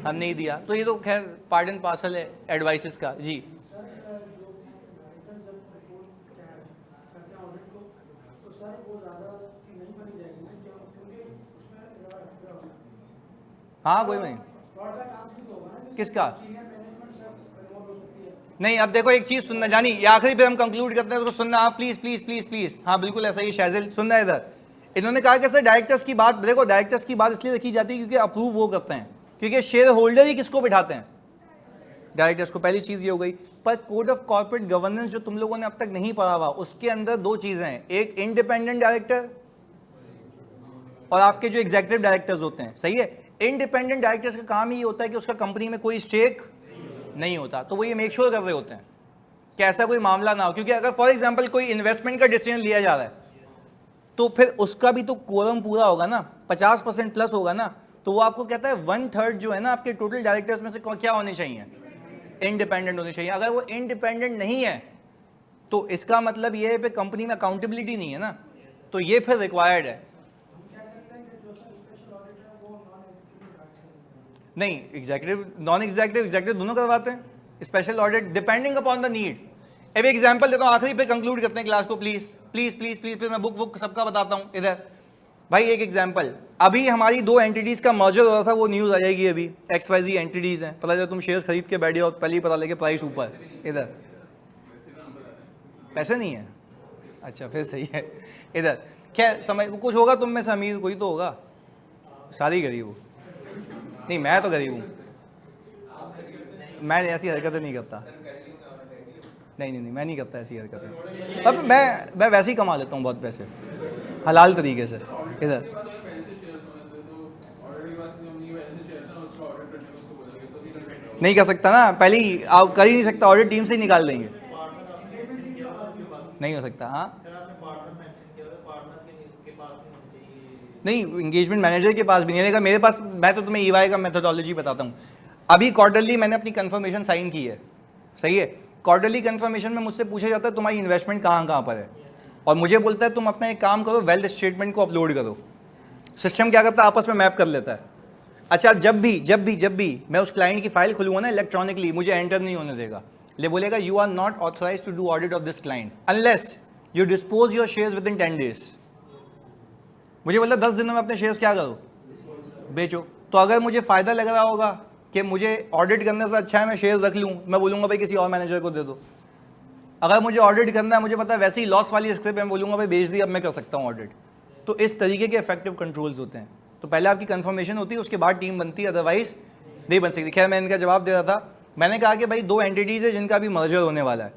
S1: हमने ही दिया, तो ये तो खैर पार्ट एंड पार्सल है एडवाइसेस का। जी हाँ कोई नहीं, किसका नहीं। अब देखो एक चीज सुनना जानी, ये आखिरी पे हम कंक्लूड करते हैं, उसको सुनना आप प्लीज प्लीज प्लीज प्लीज। हाँ बिल्कुल ऐसा ही, शाजिल सुनना है इधर। इन्होंने कहा कि सर डायरेक्टर्स की बात, देखो डायरेक्टर्स की बात इसलिए रखी जाती है क्योंकि अप्रूव वो करते हैं, क्योंकि शेयर होल्डर ही किसको बिठाते हैं, डायरेक्टर्स को। पहली चीज ये हो गई। पर कोड ऑफ कॉर्पोरेट गवर्नेंस जो तुम लोगों ने अब तक नहीं पढ़ा हुआ, उसके अंदर दो चीजें हैं, एक इंडिपेंडेंट डायरेक्टर और आपके जो एग्जीक्यूटिव डायरेक्टर्स होते हैं, सही है। इंडिपेंडेंट डायरेक्टर्स का काम ही होता है कि उसका कंपनी में कोई स्टेक नहीं होता, तो वो ये मेक श्योर कर रहे होते हैं कि ऐसा कोई मामला ना हो। क्योंकि अगर फॉर एग्जांपल कोई इन्वेस्टमेंट का डिसीजन लिया जा रहा है तो फिर उसका भी तो कोरम पूरा होगा ना, 50% प्लस होगा ना, तो वो आपको कहता है 1/3 जो है ना आपके टोटल डायरेक्टर्स में से क्या होने चाहिए, इंडिपेंडेंट होने चाहिए। अगर वो इंडिपेंडेंट नहीं है तो इसका मतलब ये है कि कंपनी में अकाउंटेबिलिटी नहीं है ना, तो ये फिर रिक्वायर्ड है। नहीं, एग्जीक्यूटिव नॉन एग्जीक्यूटिव दोनों करवाते हैं special audit depending upon the need. अब एग्जांपल देता हूं, आखिरी पे कंक्लूड करते हैं क्लास को, please please please please please. मैं बुक सबका बताता हूं इधर भाई। एक एग्जांपल, अभी हमारी दो एंटिटीज का मर्जर हो रहा था, वो न्यूज आ जाएगी अभी, XYZ एंटिटीज हैं, पता चला तुम शेयर्स खरीद के बैठे हो, पहले ही पता लगे प्राइस ऊपर, इधर पैसे नहीं है, अच्छा फिर सही है इधर। खैर समझ, कुछ होगा तुम में से अमीर कोई तो होगा, सारी गरीब हो। नहीं मैं तो गरीब हूँ, मैं ऐसी हरकतें नहीं करता, नहीं नहीं नहीं मैं नहीं करता ऐसी हरकतें। अब मैं वैसे ही कमा लेता हूँ बहुत पैसे हलाल तरीके से इधर। नहीं कर सकता ना, पहले ही आप कर ही नहीं सकता, ऑडिट टीम से ही निकाल देंगे, नहीं हो सकता। हाँ नहीं, एंगेजमेंट मैनेजर के पास भी नहीं रहेगा, मेरे पास। मैं तो तुम्हें EY का मेथोडोलॉजी बताता हूँ। अभी क्वार्टरली मैंने अपनी कंफर्मेशन साइन की है, सही है। क्वार्टरली कंफर्मेशन में मुझसे पूछा जाता है तुम्हारी इन्वेस्टमेंट कहाँ कहाँ पर है, और मुझे बोलता है तुम अपना एक काम करो, वेल्थ स्टेटमेंट को अपलोड करो। सिस्टम क्या करता है, आपस में मैप कर लेता है। अच्छा जब भी मैं उस क्लाइंट की फाइल खुलूंगा ना इलेक्ट्रॉनिकली, मुझे एंटर नहीं होने देगा, ले बोलेगा you are not authorise to do audit of this client unless you dispose your shares within 10 days। मुझे बोलता 10 दिनों में अपने शेयर्स क्या करो, बेचो। तो अगर मुझे फायदा लग रहा होगा कि मुझे ऑडिट करने से अच्छा है मैं शेयर्स रख लूँ, मैं बोलूँगा भाई किसी और मैनेजर को दे दो। अगर मुझे ऑडिट करना है, मुझे पता है वैसे ही लॉस वाली स्क्रिप्ट, मैं बोलूँगा भाई बेच दी, अब मैं कर सकता हूँ ऑडिट। तो इस तरीके के इफेक्टिव कंट्रोल्स होते हैं। तो पहले आपकी कंफर्मेशन होती है, उसके बाद टीम बनती है, अदरवाइज नहीं बन सकती। खैर मैं इनका जवाब दे रहा था मैंने कहा कि भाई 2 एंटिटीज है जिनका भी मर्जर होने वाला है,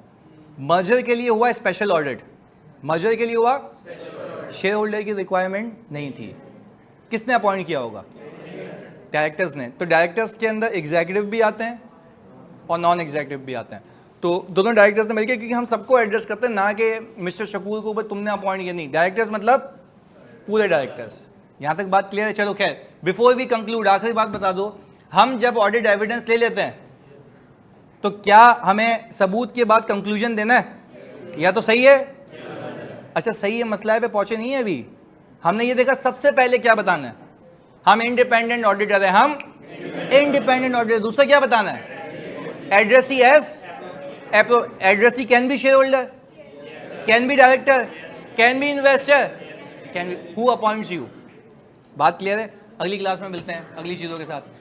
S1: मर्जर के लिए हुआ स्पेशल ऑडिट, मर्जर के लिए हुआ, शेयर होल्डर की रिक्वायरमेंट नहीं थी, किसने अपॉइंट किया होगा, डायरेक्टर्स ने। तो डायरेक्टर्स के अंदर एग्जीक्यूटिव भी आते हैं और नॉन एग्जीक्यूटिव भी आते हैं, तो दोनों डायरेक्टर्स ने मिलकर, क्योंकि हम सबको एड्रेस करते हैं, ना कि मिस्टर शकूर को भाई तुमने अपॉइंट किया, नहीं, डायरेक्टर्स मतलब पूरे डायरेक्टर्स। यहाँ तक बात क्लियर है? चलो खैर, बिफोर वी कंक्लूड आखिरी बात बता दो, हम जब ऑडिट एविडेंस ले लेते हैं तो क्या हमें सबूत के बाद कंक्लूजन देना है, या तो सही है? अच्छा सही है मसला पे पहुंचे नहीं है अभी, हमने ये देखा सबसे पहले क्या बताना है, हम इंडिपेंडेंट ऑडिटर है, हम इंडिपेंडेंट ऑडिटर। दूसरा क्या बताना है, addressee as addressee can be shareholder, can be director, can be investor, can be who appoints you. बात क्लियर है? अगली क्लास में मिलते हैं अगली चीजों के साथ।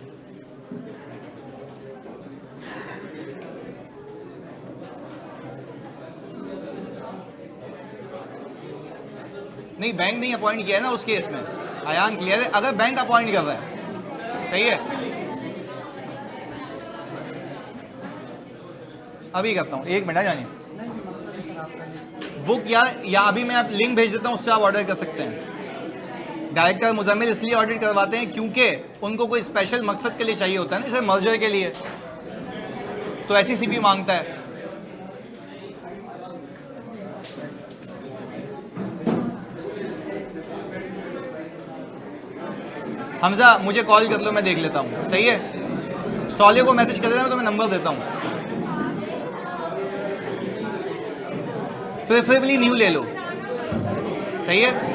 S1: नहीं, बैंक नहीं अपॉइंट किया है ना उस केस में, अयान क्लियर है? अगर बैंक अपॉइंट कर रहा है, सही है, अभी करता हूँ, 1 मिनट जानिए, बुक या अभी मैं आप लिंक भेज देता हूँ, उससे आप ऑर्डर कर सकते हैं। डायरेक्टर मुजम्मिल इसलिए ऑडिट करवाते हैं क्योंकि उनको कोई स्पेशल मकसद के लिए चाहिए होता है ना, जैसे मर्जर के लिए, तो SECB मांगता है। हमजा मुझे कॉल कर लो, मैं देख लेता हूँ, सही है? सॉले को मैसेज कर देना, तो मैं नंबर देता हूँ, प्रेफरेबली न्यू ले लो, सही है?